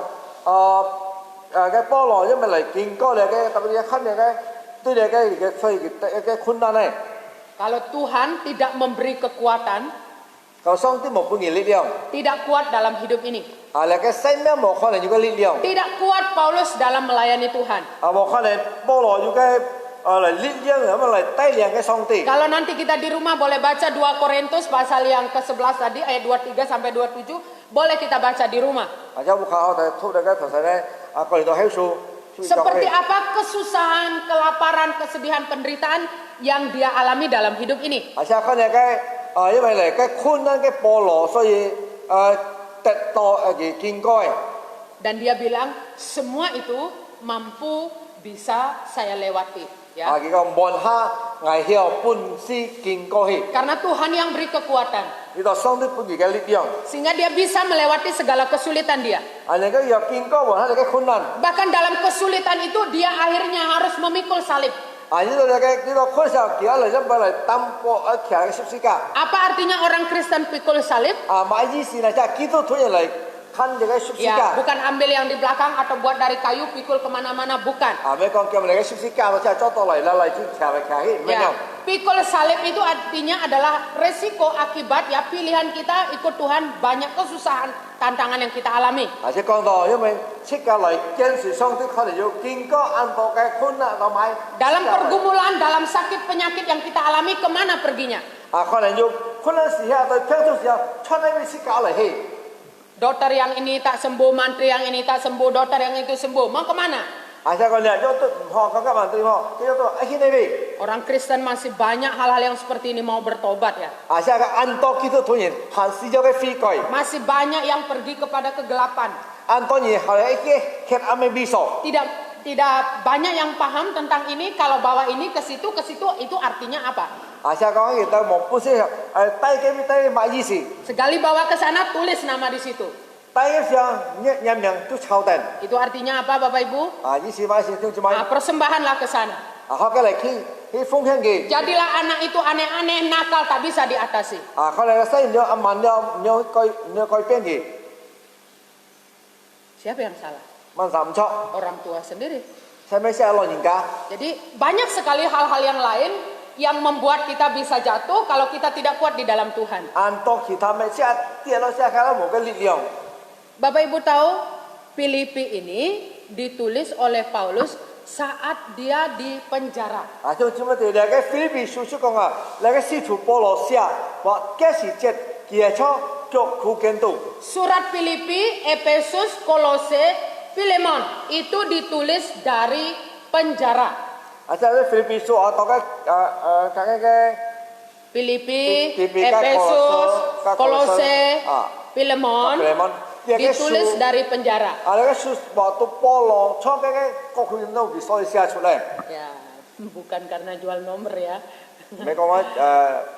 嘅保羅因為嚟見過你嘅特別一刻你嘅對你嘅所以嘅困難咧， Kalau Tuhan tidak memberi kekuatan, 求上帝冇俾你力量， tidak kuat dalam hidup ini. 啊，你嘅生命冇可能有個力量， Tidak kuat Paulus dalam melayani Tuhan. 啊，冇可能保羅有嘅嚟力量咁嚟帶領嘅上帝。 Kalau nanti kita di rumah boleh baca 2 Korintus pasal yang ke-11 tadi ayat 23 sampai 27, boleh kita baca di rumah. 啊，有冇考我哋討論嘅頭先咧？啊，過嚟到喺數。 Seperti apa kesusahan, kelaparan, kesedihan, penderitaan yang dia alami dalam hidup ini. 啊，即係佢哋嘅因為嚟嘅困難嘅保羅，所以得到見過。 Dan dia bilang semua itu mampu bisa saya lewati. Ya. 啊，佢講門下危險本是見過去， Karena Tuhan yang beri kekuatan. 呢度上帝本嘅力量。 Sehingga dia bisa melewati segala kesulitan dia. 啊，你嘅若見過門下你嘅困難， Bahkan dalam kesulitan itu dia akhirnya harus memikul salib. 啊，呢度你嘅呢度困時候，叫嚟因為嚟擔波騎嘅十字架。 Apa artinya orang Kristen pikul salib? 啊，買意思咧，即係基督徒人嚟看你嘅十字 Ya, 架。 bukan ambil yang di belakang atau buat dari kayu pikul kemana-mana, bukan. 啊，咩講叫你嘅十字架，我真係捉到嚟啦，嚟先騎嚟騎去，唔一樣 Ya, pikul salib itu artinya adalah resiko akibat ya pilihan kita ikut Tuhan, banyak kesusahan, tantangan yang kita alami. 而且講到，因為出家嚟堅持上帝，可能要經過很多嘅困難同埋 Dalam pergumulan, dalam sakit penyakit yang kita alami, kemana perginya? 可能要困難時候對聽眾時候，出嚟為出家嚟去。 Dokter yang ini tak sembuh, mantri yang ini tak sembuh, dokter yang itu sembuh, mau kemana? 而且講你係都唔學咁嘅問題喎，佢都喺呢邊。 Orang Kristen masih banyak hal-hal yang seperti ini mau bertobat ya. 而且個安多基督徒人行使咗嘅悔改， Masih banyak yang pergi kepada kegelapan. 安多人後來嘅血暗嘅秘數。 Tidak banyak yang paham tentang ini. Kalau bawa ini ke situ itu artinya apa? 而且講佢哋冇本身低幾低買意思， Sekali bawa ke sana tulis nama di situ. 低嘅時候人名都抄定。 Itu artinya apa Bapak Ibu? 意思買時都就買。 Nah, persembahanlah ke sana. 學嘅嚟去奉獻嘅。 Jadilah anak itu aneh-aneh, nakal tak bisa diatasi. 可能雖然咗問咗唔改變嘅， Siapa yang salah? 問實唔錯， Orang tua sendiri. 係咪先係老人家？ Jadi banyak sekali hal-hal yang lain yang membuat kita bisa jatuh kalau kita tidak kuat di dalam Tuhan. 按多其他咩，即係跌落下下都冇嘅力量。 Bapak Ibu tahu Filipi ini ditulis oleh Paulus saat dia di penjara. 就咁樣哋，你嘅菲律賓書書講啊，你嘅使徒保羅寫話，幾時節結束腳苦見到。 Surat Filipi, Efesus, Kolose, Filemon itu ditulis dari penjara. 即係菲律賓書我讀嘅嘅 Filipi, Filipi, Efesus, Kolose, Kolose, ah, Filemon Filemon. ditulis dari penjara. 你嘅書話到保羅初嘅腳苦見到，所以寫出嚟。 Ya, bukan karena jual nomor ya. 美國話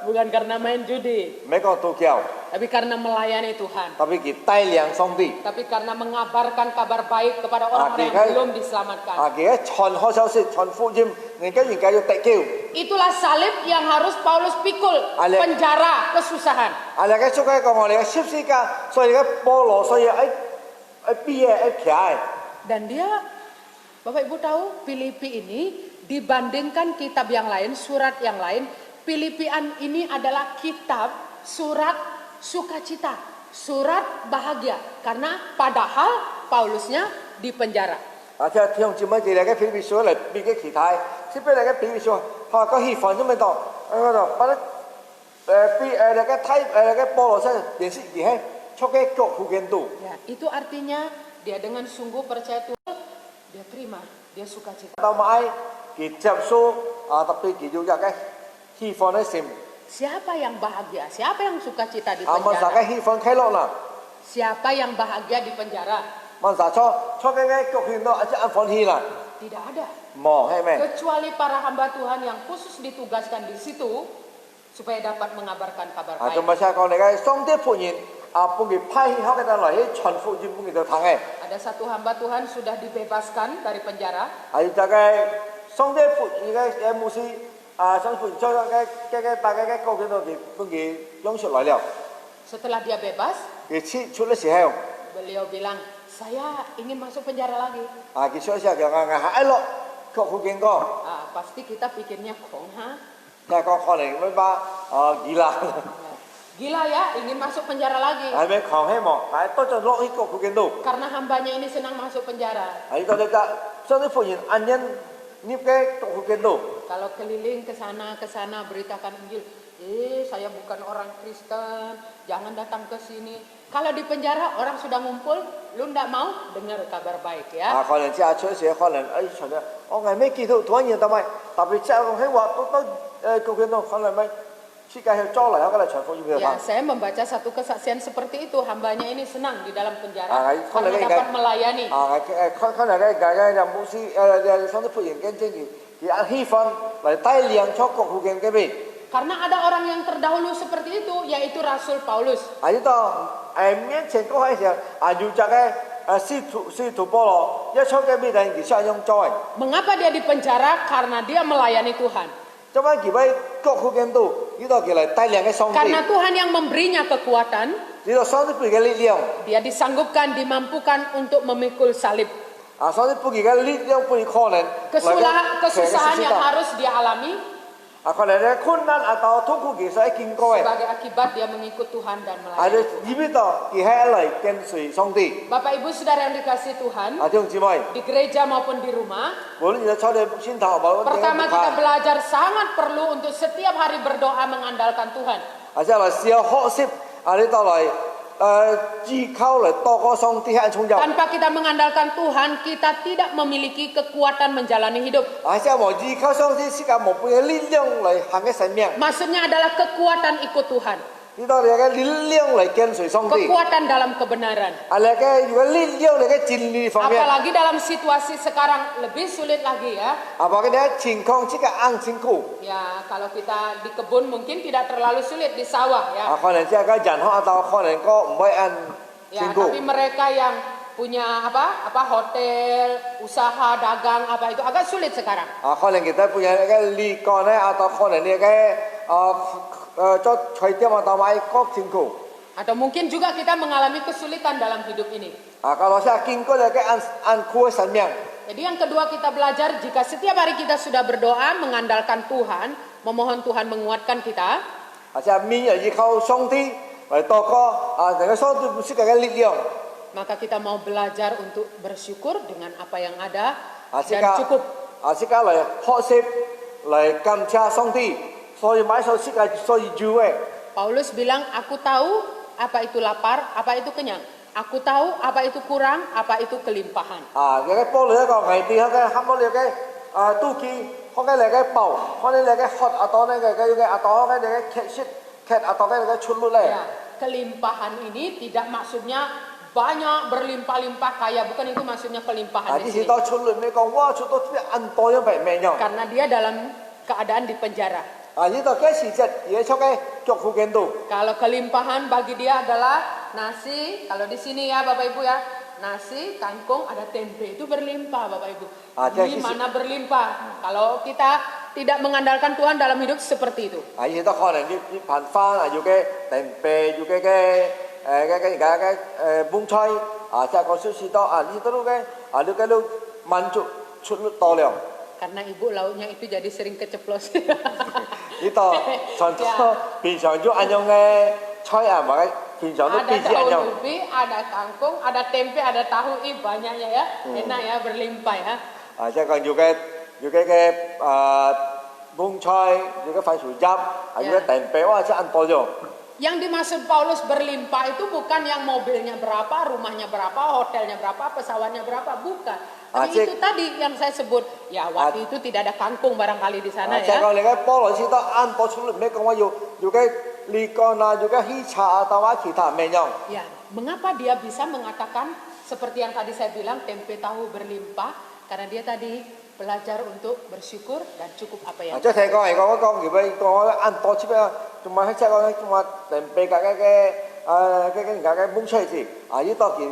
Bukan karena main judi, 美國都叫， tapi karena melayani Tuhan. 特別佢帶領上帝。 Tapi karena mengabarkan kabar baik kepada orang-orang yang belum diselamatkan. 佢喺傳好消息、傳福音，人家要得救。 Itulah salib yang harus Paulus pikul. Ale- Penjara, kesusahan. 你嘅出嘅講我哋嘅十字架，所以嘅保羅，所以畢業企。 Dan dia, Bapak Ibu tahu, Filipi ini dibandingkan kitab yang lain, surat yang lain, Filipian ini adalah kitab, surat sukacita, surat bahagia. Karena padahal Paulusnya di penjara. 即係聽住乜嘢嚟嘅菲律賓書嚟別嘅其他，即係嚟嘅菲律賓書，個希望咁樣度，嗰度把啲嚟嘅睇嚟嘅保羅先認識而係出嘅腳苦見到。 Ya, itu artinya dia dengan sungguh percaya Tuhan, dia terima, dia sukacita. 到買佢接受特別佢要嘅希望嘅心， Siapa yang bahagia? Siapa yang sukacita di 問晒 penjara? 嘅希望開樂啦， Siapa yang bahagia di penjara? 問晒出嘅腳見到，即係歡喜啦， Tidak ada. 冇係咪？ Kecuali para hamba Tuhan yang khusus ditugaskan di situ supaya dapat mengabarkan kabar 咁 baik. 咪先講你嘅上帝僕人幫佢派好嘅嚟去傳福音，幫佢哋聽嘅。 Ada satu hamba Tuhan sudah dibebaskan dari penjara. 係就嘅上帝僕人嘅牧師上帝僕人將嘅大家嘅高見到佢幫佢湧出來了。 Setelah dia bebas, 佢出嘅時候， beliau bilang, saya ingin masuk penjara lagi. 佢出嘅時候就嗌落腳苦見過， Pasti kita pikirnya, Kongha, 就係講可能咩吧gila。 gila ya, ingin masuk penjara lagi. 係咪狂希望？係多咗落去腳苦見到。 Karena hambanya ini senang masuk penjara. 係個就上帝僕人按人捏嘅腳苦見到。 Kalau keliling ke sana beritakan Injil. Saya bukan orang Kristen, jangan datang ke sini. Kalau di penjara orang sudah ngumpul, lu ndak mau dengar kabar baik ya. 可能即係出嘅時候，可能傳咗我係咩基督徒人特別特別即係講起話都腳見到，可能咪設計去裝嚟嗰個嚟傳福音嘅 Ya, saya membaca satu kesaksian seperti itu. Hambanya ini senang di dalam penjara kalau karena kayak dapat gini. melayani. 可能咧大家就牧師上帝僕人跟住佢按希望嚟帶領出腳苦見嘅咩？ Karena ada orang yang terdahulu seperti itu, yaitu Rasul Paulus. 喺呢度面前嗰陣時候，要就嘅使徒保羅一出嘅咩人而相用作為， Mengapa dia di penjara? Karena dia melayani Tuhan. 咁樣佢喺腳苦見到呢度佢嚟帶領嘅上帝， Karena Tuhan yang memberinya kekuatan, 呢度上帝僕人嘅力量， dia disanggupkan, dimampukan untuk memikul salib. 上帝僕人嘅力量俾可能 Kesusahan yang harus dia alami Kalau kunan atau tuku kisah kingko Sebagai akibat dia mengikut Tuhan dan ada melayani. jibil to kihai lai ken sui songti. Bapak Ibu Saudara yang dikasih Tuhan, Tiong cimai. di gereja maupun di rumah, Boleh kita coba cinta baru pertama kita belajar sangat perlu untuk setiap hari berdoa mengandalkan Tuhan. Aja lah siapa hok sip ada tau lai jikau lai toko songti han chung jauh. Tanpa kita mengandalkan Tuhan, kita tidak memiliki kekuatan menjalani hidup. Aja mau jikau songti sih kamu mau punya liang lai hangnya semiang. Maksudnya adalah kekuatan ikut Tuhan. Kita lihat liang lai ken sui songti. Kekuatan dalam kebenaran. Ada juga liang lai jinli famian. Apalagi dalam situasi sekarang lebih sulit lagi ya. Apalagi dia cingkong jika ang cingku. Ya, kalau kita di kebun mungkin tidak terlalu sulit di sawah ya. Kau nanti agak jangan atau kau nanti kau mulai an Ya, cingku. tapi mereka yang punya hotel, usaha, dagang apa itu agak sulit sekarang. Kau nanti kita punya likon atau kau nanti cho chơi tiêm atau mai kok cingku. Atau mungkin juga kita mengalami kesulitan dalam hidup ini. Kalau saya cingku lagi an kue semiang. Jadi yang kedua kita belajar jika setiap hari kita sudah berdoa mengandalkan Tuhan, memohon Tuhan menguatkan kita, Aja mi ya jikau songti, lai toko dengan songti mesti kayak liang. maka kita mau belajar untuk bersyukur dengan apa yang ada dan Aja cukup. Aja lai hot sip lai kamcha songti. Soalnya mai so sih kayak so jual. Paulus bilang, aku tahu apa itu lapar, apa itu kenyang. Aku tahu apa itu kurang, apa itu kelimpahan. Cái bố lưỡi còn ngày thì cái hâm bố lưỡi cái tu ki, có cái là cái bầu, có cái là cái hot atau cái atau cái cat atau cái chun lu leh. Ya, kelimpahan ini tidak maksudnya banyak berlimpah-limpah kaya, bukan itu maksudnya kelimpahan Di di sini. situ chun lu mấy con wow chun tôi biết ăn to như vậy mẹ nhau. Karena dia dalam keadaan di penjara. Như tao cái gì chết, dia cho cái chọc phụ kiện tu. Kalau kelimpahan bagi dia adalah nasi, kalau di sini ya Bapak Ibu ya, nasi, kangkung, ada tempe, itu berlimpah Bapak Ibu. Di mana berlimpah? Kalau kita tidak mengandalkan Tuhan dalam hidup seperti itu. Như tao coi này đi bàn pha,อยู่cái tempeh,อยู่cái bún choy, cha con sushi to, như tao lúc cái lúc manju chun lu to liao. Karena ibu lauknya itu jadi sering keceplos. Itu contoh bincang juga anyong choy mà cái bincang itu Ada biji daun anyong. ubi, ada kangkung, ada tempe, ada tahu, banyaknya ya, enak ya, berlimpah ya. Chứ còn nhiều cái bún choy, nhiều cái phải sủi jam, nhiều cái tempeh wah chứ ăn to rồi. Yang dimaksud Paulus berlimpah itu bukan yang mobilnya berapa, rumahnya berapa, hotelnya berapa, pesawatnya berapa, bukan. Tapi itu tadi yang saya sebut, ya waktu itu tidak ada kangkung barangkali di sana Chứ ya. còn cái bó lưỡi đó ăn to xuống mấy con nhiều cái ly con nhiều cái hi trà atau kita mẹ nhau. Ya, mengapa dia bisa mengatakan seperti yang tadi saya bilang tempe tahu berlimpah? Karena dia tadi belajar untuk bersyukur dan cukup apa yang. Chứ thầy con này con kiểu vậy con ăn to chứ bây chúng mà chắc con chúng mà tempeh cái bún choy gì, như tao thì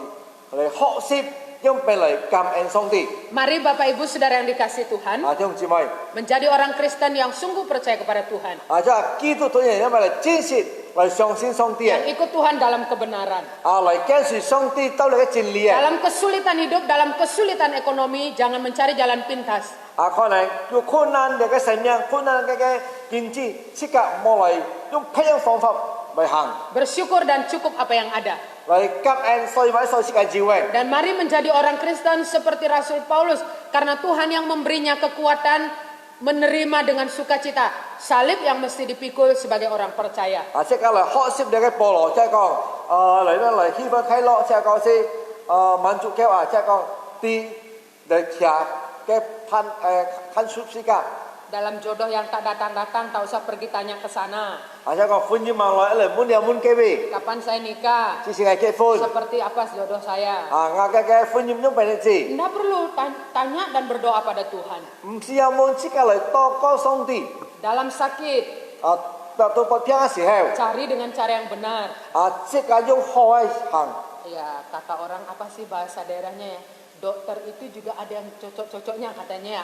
lại hot sip yang pelai kam en songti. Mari Bapak Ibu Saudara yang dikasih Tuhan, Tiong cimai. menjadi orang Kristen yang sungguh percaya kepada Tuhan. Aja kitu tu yang mana jinsit, lai xiong xin songti. Yang ikut Tuhan dalam kebenaran. Lai ken si songti tau lai jinli. Dalam kesulitan hidup, dalam kesulitan ekonomi, jangan mencari jalan pintas. Kau này, yung kunan để cái sinh nhang, kunan cái kinh济, sika mau lai yung payang phương pháp bài hàng. Bersyukur dan cukup apa yang ada. Lai kam en soi mai soi sika jiwa. Dan mari menjadi orang Kristen seperti Rasul Paulus. Karena Tuhan yang memberinya kekuatan menerima dengan sukacita salib yang mesti dipikul sebagai orang percaya. Chứ kalau hot sip để cái polo, chứ còn lai nó lai khi mà khai lo, chứ còn si manju kêu chứ còn ti để chia cái pan sup sika. Dalam jodoh yang tak datang-datang, tak usah pergi tanya ke sana. Chứ còn phun như mang lại là muốn nhà muốn cái gì? Kapan saya nikah? Chỉ ngay cái phun. Seperti apa jodoh saya? Ngay cái phun như nhung phải gì? Tidak perlu tanya dan berdoa pada Tuhan. Siapa muốn chỉ cái lời to có song ti. Dalam sakit, Tôi bắt piang si heo. cari dengan cara yang benar. Chỉ cái dùng hoi hàng. Ya, kata orang apa sih bahasa daerahnya ya? Dokter itu juga ada yang cocok-cocoknya katanya ya.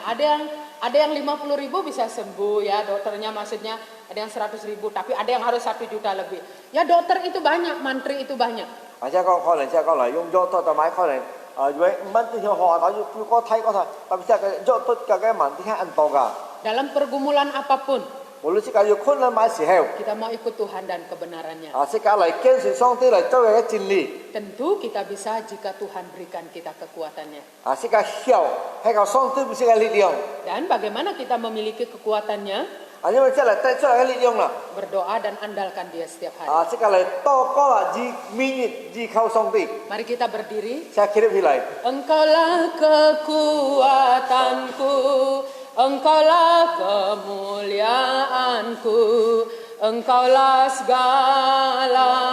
Ada yang 50.000 bisa sembuh ya, dokternya maksudnya ada yang 100.000, tapi ada yang harus 1 juta lebih. Ya dokter itu banyak, mantri itu banyak. Chứ còn kho này, chứ còn là dùng cho tôi máy kho này. Với mất thì họ nói có thấy, tapi chứ cái cho tôi cái mặn thì ăn to cả. Dalam pergumulan apapun, 無論是講要困難買時候， kita mau ikut Tuhan dan kebenarannya. 是講嚟跟隨上帝嚟做嘅真理， Tentu kita bisa jika Tuhan berikan kita kekuatannya. 是講曉，係講上帝唔是嘅力量， Dan bagaimana kita memiliki kekuatannya? 因為即係嚟帶出嚟嘅力量啦， Berdoa dan andalkan Dia setiap hari. 是講嚟禱告啦，依靠上帝， Mari kita berdiri. 先企起嚟。 Engkaulah kekuatanku, Engkaulah kemuliaanku, Engkaulah segalanya.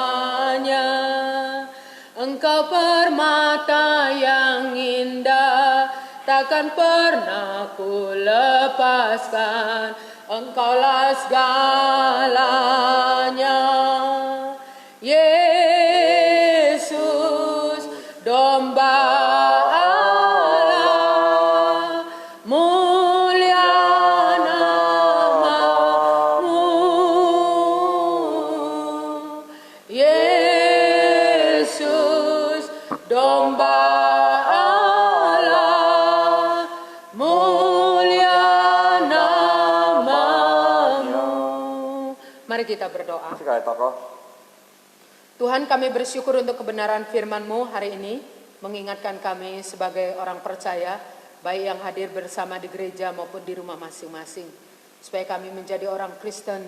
Engkau permata yang indah, takkan pernah ku lepaskan. Engkaulah segalanya. Yesus, domba Allah, mulia nama-Mu. Yesus, domba Allah, mulia nama-Mu. Mari kita berdoa. 即係禱告。 Tuhan, kami bersyukur untuk kebenaran firman-Mu hari ini, mengingatkan kami sebagai orang percaya, baik yang hadir bersama di gereja maupun di rumah masing-masing, supaya kami menjadi orang Kristen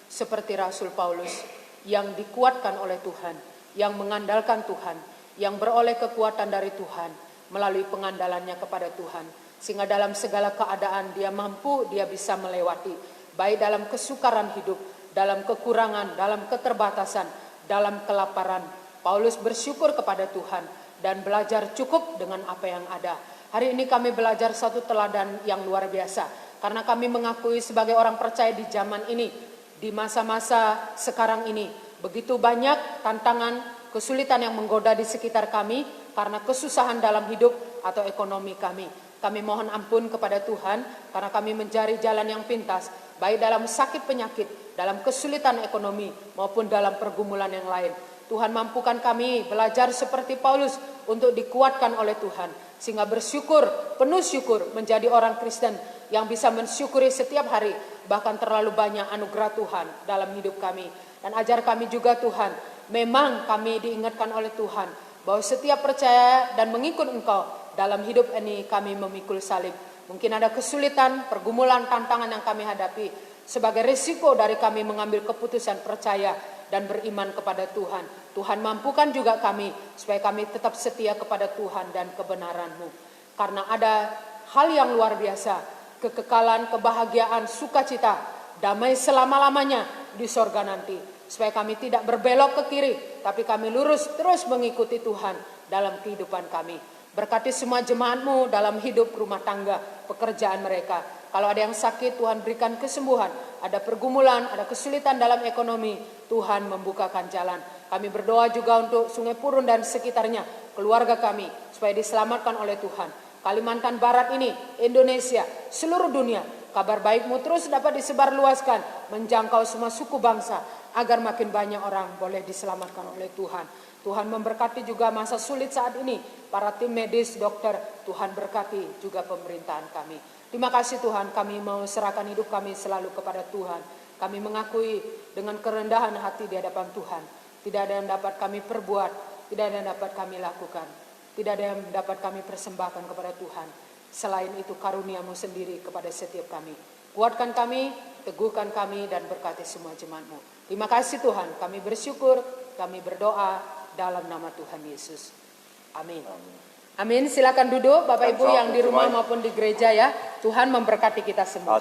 seperti Rasul Paulus yang dikuatkan oleh Tuhan, yang mengandalkan Tuhan, yang beroleh kekuatan dari Tuhan melalui pengandalannya kepada Tuhan, sehingga dalam segala keadaan dia mampu, dia bisa melewati, baik dalam kesukaran hidup, dalam kekurangan, dalam keterbatasan, dalam kelaparan. Paulus bersyukur kepada Tuhan dan belajar cukup dengan apa yang ada. Hari ini kami belajar satu teladan yang luar biasa, karena kami mengakui sebagai orang percaya di zaman ini, di masa-masa sekarang ini, begitu banyak tantangan, kesulitan yang menggoda di sekitar kami karena kesusahan dalam hidup atau ekonomi kami. Kami mohon ampun kepada Tuhan karena kami mencari jalan yang pintas, baik dalam sakit penyakit, dalam kesulitan ekonomi maupun dalam pergumulan yang lain. Tuhan mampukan kami belajar seperti Paulus untuk dikuatkan oleh Tuhan, sehingga bersyukur, penuh syukur menjadi orang Kristen yang bisa mensyukuri setiap hari, bahkan terlalu banyak anugerah Tuhan dalam hidup kami. Dan ajar kami juga Tuhan, memang kami diingatkan oleh Tuhan bahwa setiap percaya dan mengikut Engkau dalam hidup ini kami memikul salib. Mungkin ada kesulitan, pergumulan, tantangan yang kami hadapi sebagai risiko dari kami mengambil keputusan percaya dan beriman kepada Tuhan. Tuhan mampukan juga kami supaya kami tetap setia kepada Tuhan dan kebenaran-Mu. Karena ada hal yang luar biasa, kekekalan, kebahagiaan, sukacita, damai selama-lamanya di sorga nanti. Supaya kami tidak berbelok ke kiri, tapi kami lurus terus mengikuti Tuhan dalam kehidupan kami. Berkati semua jemaat-Mu dalam hidup rumah tangga, pekerjaan mereka. Kalau ada yang sakit, Tuhan berikan kesembuhan. Ada pergumulan, ada kesulitan dalam ekonomi, Tuhan membukakan jalan. Kami berdoa juga untuk Sungai Purun dan sekitarnya, keluarga kami, supaya diselamatkan oleh Tuhan. Kalimantan Barat ini, Indonesia, seluruh dunia, kabar baik-Mu terus dapat disebarluaskan, menjangkau semua suku bangsa, agar makin banyak orang boleh diselamatkan oleh Tuhan. Tuhan memberkati juga masa sulit saat ini, para tim medis, dokter, Tuhan berkati juga pemerintahan kami. Terima kasih Tuhan, kami mau serahkan hidup kami selalu kepada Tuhan. Kami mengakui dengan kerendahan hati di hadapan Tuhan. Tidak ada yang dapat kami perbuat, tidak ada yang dapat kami lakukan, tidak ada yang dapat kami persembahkan kepada Tuhan. Selain itu karunia-Mu sendiri kepada setiap kami. Kuatkan kami, teguhkan kami, dan berkati semua jemaat-Mu. Terima kasih Tuhan, kami bersyukur, kami berdoa dalam nama Tuhan Yesus. Amin. Amin. Silakan duduk Bapak Ibu yang di rumah maupun di gereja ya. Tuhan memberkati kita semua.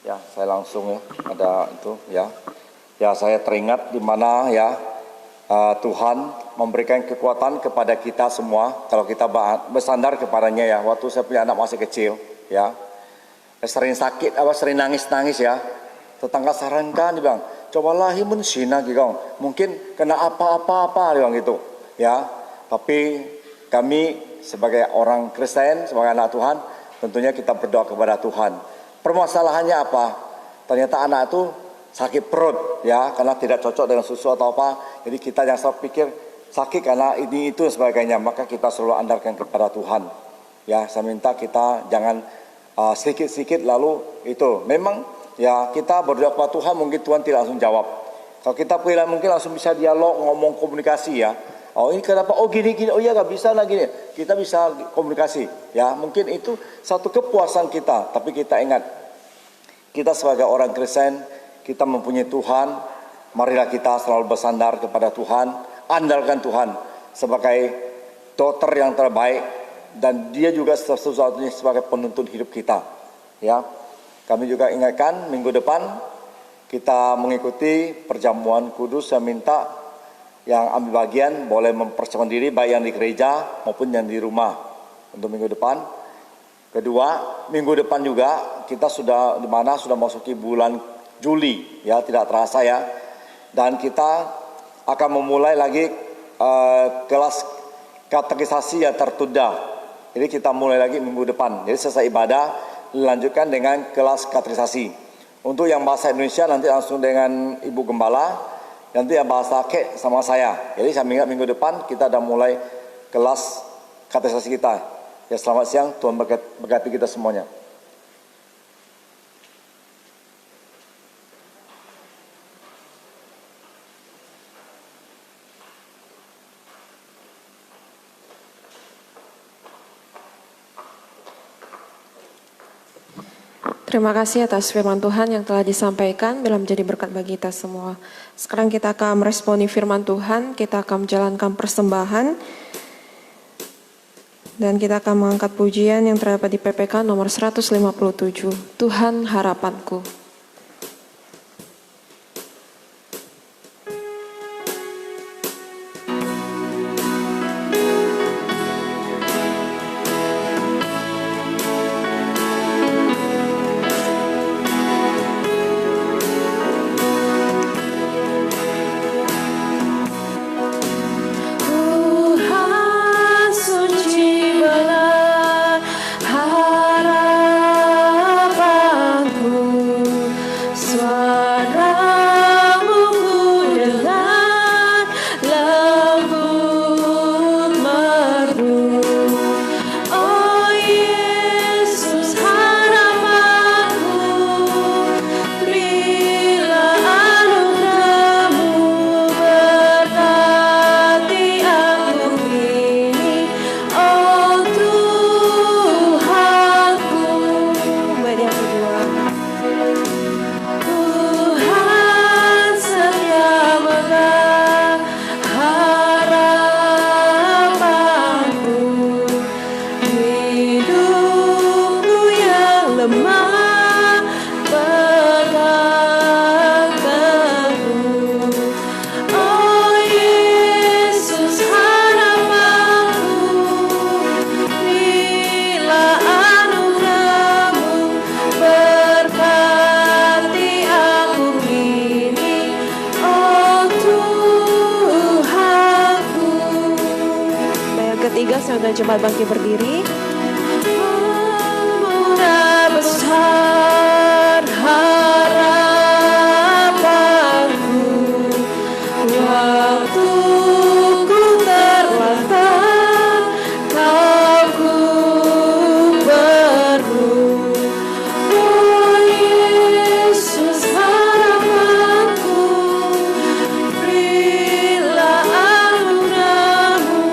Ya, saya langsung ya, ada itu ya. Ya, saya teringat di mana ya Tuhan memberikan kekuatan kepada kita semua kalau kita bersandar kepadanya ya. Waktu saya punya anak masih kecil ya, sering sakit sering nangis ya. Tetangga sarankan dia bilang, cobalah himun sina gitu, mungkin kena apa-apa dia bilang gitu ya. Tapi kami sebagai orang Kristen, sebagai anak Tuhan, tentunya kita berdoa kepada Tuhan. Permasalahannya apa? Ternyata anak itu sakit perut ya, karena tidak cocok dengan susu atau apa. Jadi kita jangan selalu pikir sakit karena ini itu dan sebagainya. Maka kita selalu andalkan kepada Tuhan. Ya, saya minta kita jangan sedikit-sedikit lalu itu. Memang ya kita berdoa kepada Tuhan, mungkin Tuhan tidak langsung jawab. Kalau kita pilih mungkin langsung bisa dialog, ngomong komunikasi ya. Oh ini kenapa? Oh gini, oh iya gak bisa lah gini. Kita bisa komunikasi ya. Mungkin itu satu kepuasan kita. Tapi kita ingat, kita sebagai orang Kristen, kita mempunyai Tuhan. Marilah kita selalu bersandar kepada Tuhan, andalkan Tuhan sebagai dokter yang terbaik, dan Dia juga satu-satunya sebagai penuntun hidup kita. Ya, kami juga ingatkan minggu depan kita mengikuti perjamuan kudus. Saya minta yang ambil bagian boleh mempersiapkan diri, baik yang di gereja maupun yang di rumah untuk minggu depan. Kedua, minggu depan juga kita sudah masuki bulan Juli ya, tidak terasa ya. Dan kita akan memulai lagi kelas katekisasi yang tertunda. Jadi kita mulai lagi minggu depan. Jadi selesai ibadah dilanjutkan dengan kelas katekisasi. Untuk yang bahasa Indonesia nanti langsung dengan Ibu Gembala, nanti yang bahasa Kek sama saya. Jadi saya ingat minggu depan kita sudah mulai kelas katekisasi kita. Ya, selamat siang, Tuhan berkati kita semuanya. Terima kasih atas firman Tuhan yang telah disampaikan, bila menjadi berkat bagi kita semua. Sekarang kita akan meresponi firman Tuhan, kita akan menjalankan persembahan, dan kita akan mengangkat pujian yang terdapat di PPK nomor 157, Tuhan Harapanku. Jemaat bangkit berdiri. Mudah besar harapanku, waktu ku terlantar, kau ku perlu. Oh Yesus harapanku, berilah anugerah-Mu.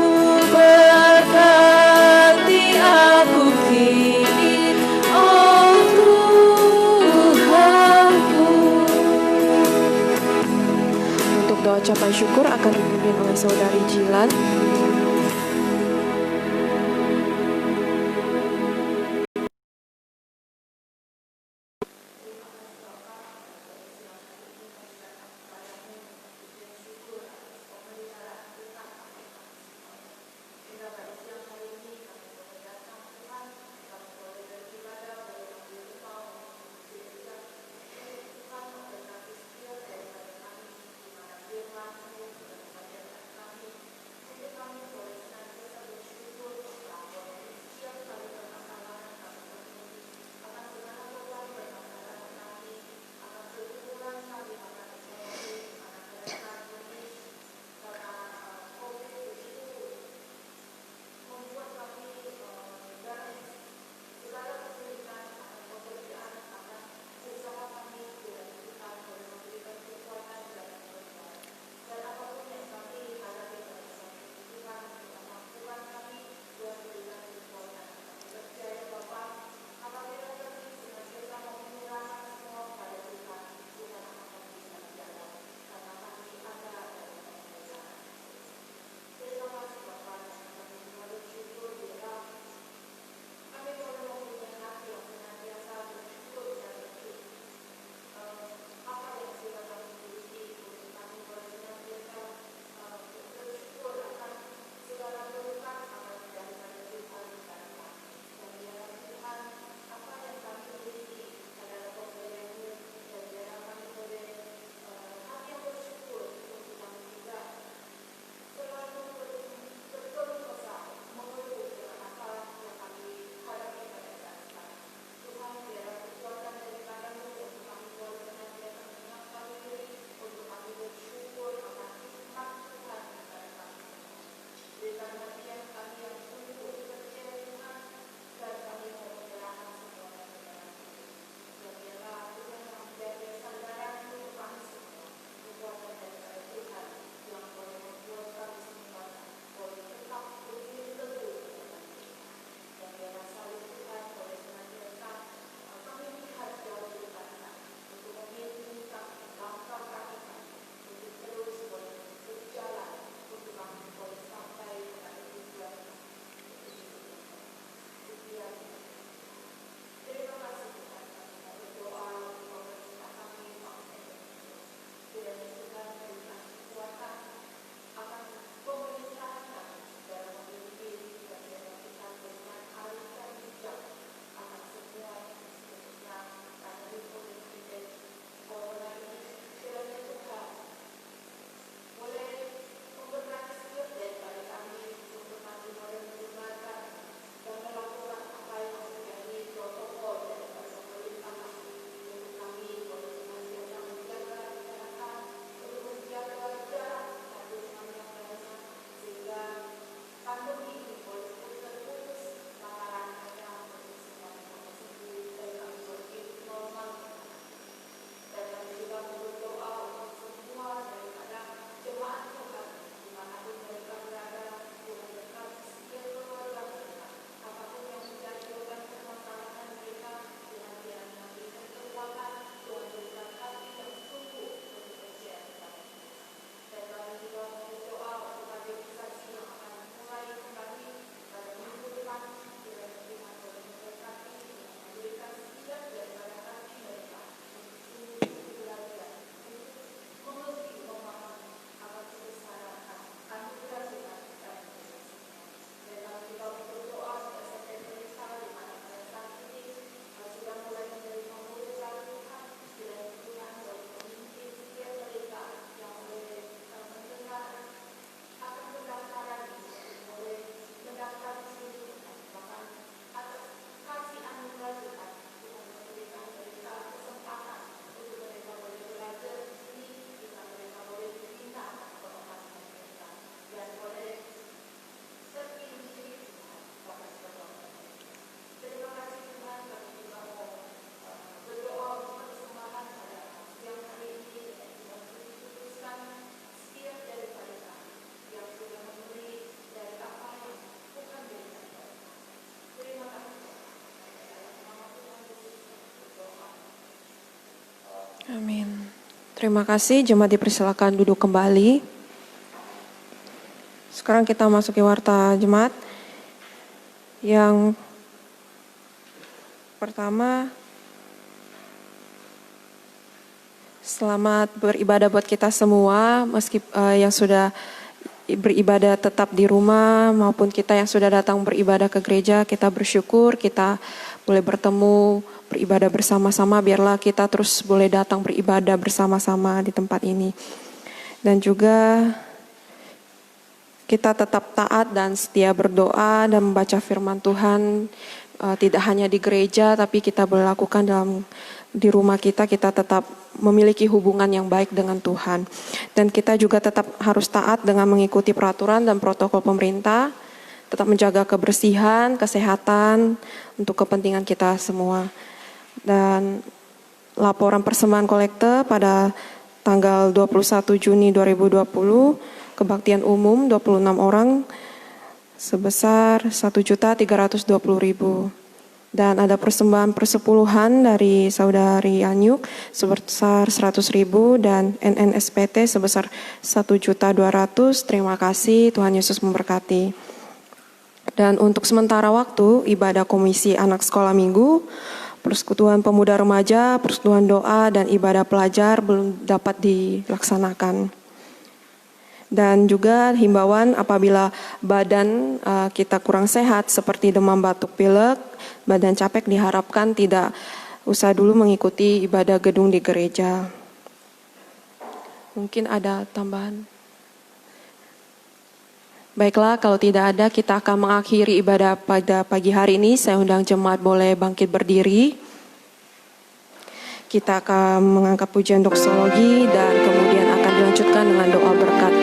Ucapan syukur akan dipimpin oleh Saudari Jilan. Terima kasih, jemaat dipersilakan duduk kembali. Sekarang kita masuki warta jemaat. Yang pertama, selamat beribadah buat kita semua, meski yang sudah beribadah tetap di rumah maupun kita yang sudah datang beribadah ke gereja. Kita bersyukur kita boleh bertemu, beribadah bersama-sama. Biarlah kita terus boleh datang beribadah bersama-sama di tempat ini. Dan juga kita tetap taat dan setia berdoa dan membaca firman Tuhan, tidak hanya di gereja tapi kita boleh lakukan di rumah kita tetap memiliki hubungan yang baik dengan Tuhan. Dan kita juga tetap harus taat dengan mengikuti peraturan dan protokol pemerintah, tetap menjaga kebersihan, kesehatan untuk kepentingan kita semua. Dan laporan persembahan kolekte pada tanggal 21 Juni 2020, kebaktian umum 26 orang sebesar 1.320.000. Dan ada persembahan persepuluhan dari Saudari Anyuk sebesar 100.000 dan NNSPT sebesar 1.200.000. Terima kasih, Tuhan Yesus memberkati. Dan untuk sementara waktu, ibadah komisi anak sekolah minggu, persekutuan pemuda remaja, persekutuan doa, dan ibadah pelajar belum dapat dilaksanakan. Dan juga himbauan apabila badan kita kurang sehat seperti demam, batuk, pilek, badan capek, diharapkan tidak usah dulu mengikuti ibadah gedung di gereja. Mungkin ada tambahan? Baiklah, kalau tidak ada kita akan mengakhiri ibadah pada pagi hari ini. Saya undang jemaat boleh bangkit berdiri. Kita akan mengangkat pujian doksologi dan kemudian akan dilanjutkan dengan doa berkat.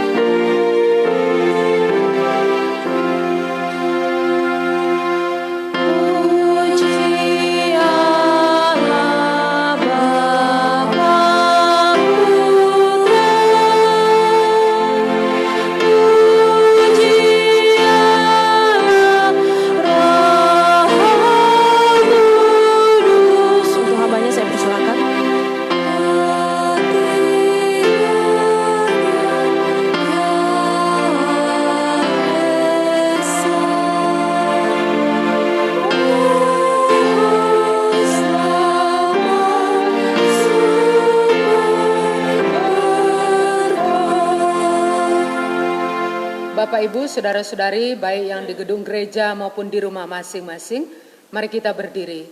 Bapak Ibu, saudara-saudari, baik yang di gedung gereja maupun di rumah masing-masing, mari kita berdiri.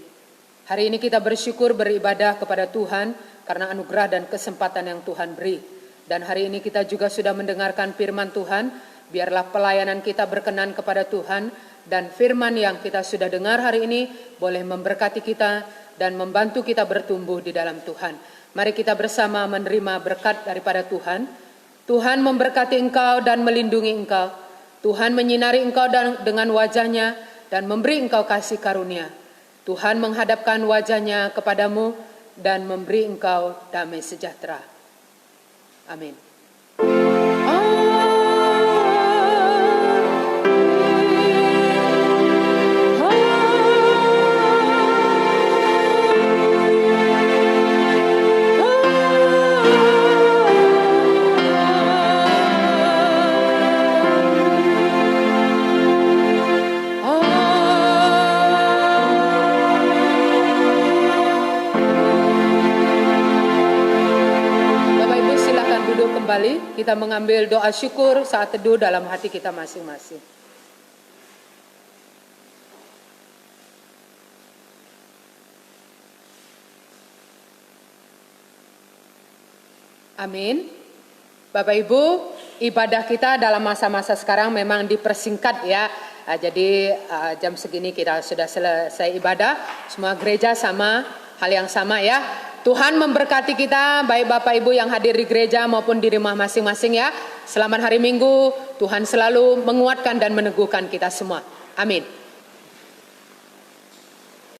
Hari ini kita bersyukur beribadah kepada Tuhan karena anugerah dan kesempatan yang Tuhan beri. Dan hari ini kita juga sudah mendengarkan firman Tuhan, biarlah pelayanan kita berkenan kepada Tuhan dan firman yang kita sudah dengar hari ini boleh memberkati kita dan membantu kita bertumbuh di dalam Tuhan. Mari kita bersama menerima berkat daripada Tuhan. Tuhan memberkati engkau dan melindungi engkau. Tuhan menyinari engkau dengan wajahnya dan memberi engkau kasih karunia. Tuhan menghadapkan wajahnya kepadamu dan memberi engkau damai sejahtera. Amin. Kembali kita mengambil doa syukur saat teduh dalam hati kita masing-masing. Amin. Bapak Ibu, ibadah kita dalam masa-masa sekarang memang dipersingkat ya. Jadi jam segini kita sudah selesai ibadah. Semua gereja sama, hal yang sama ya. Tuhan memberkati kita, baik Bapak Ibu yang hadir di gereja maupun di rumah masing-masing ya. Selamat hari Minggu, Tuhan selalu menguatkan dan meneguhkan kita semua. Amin.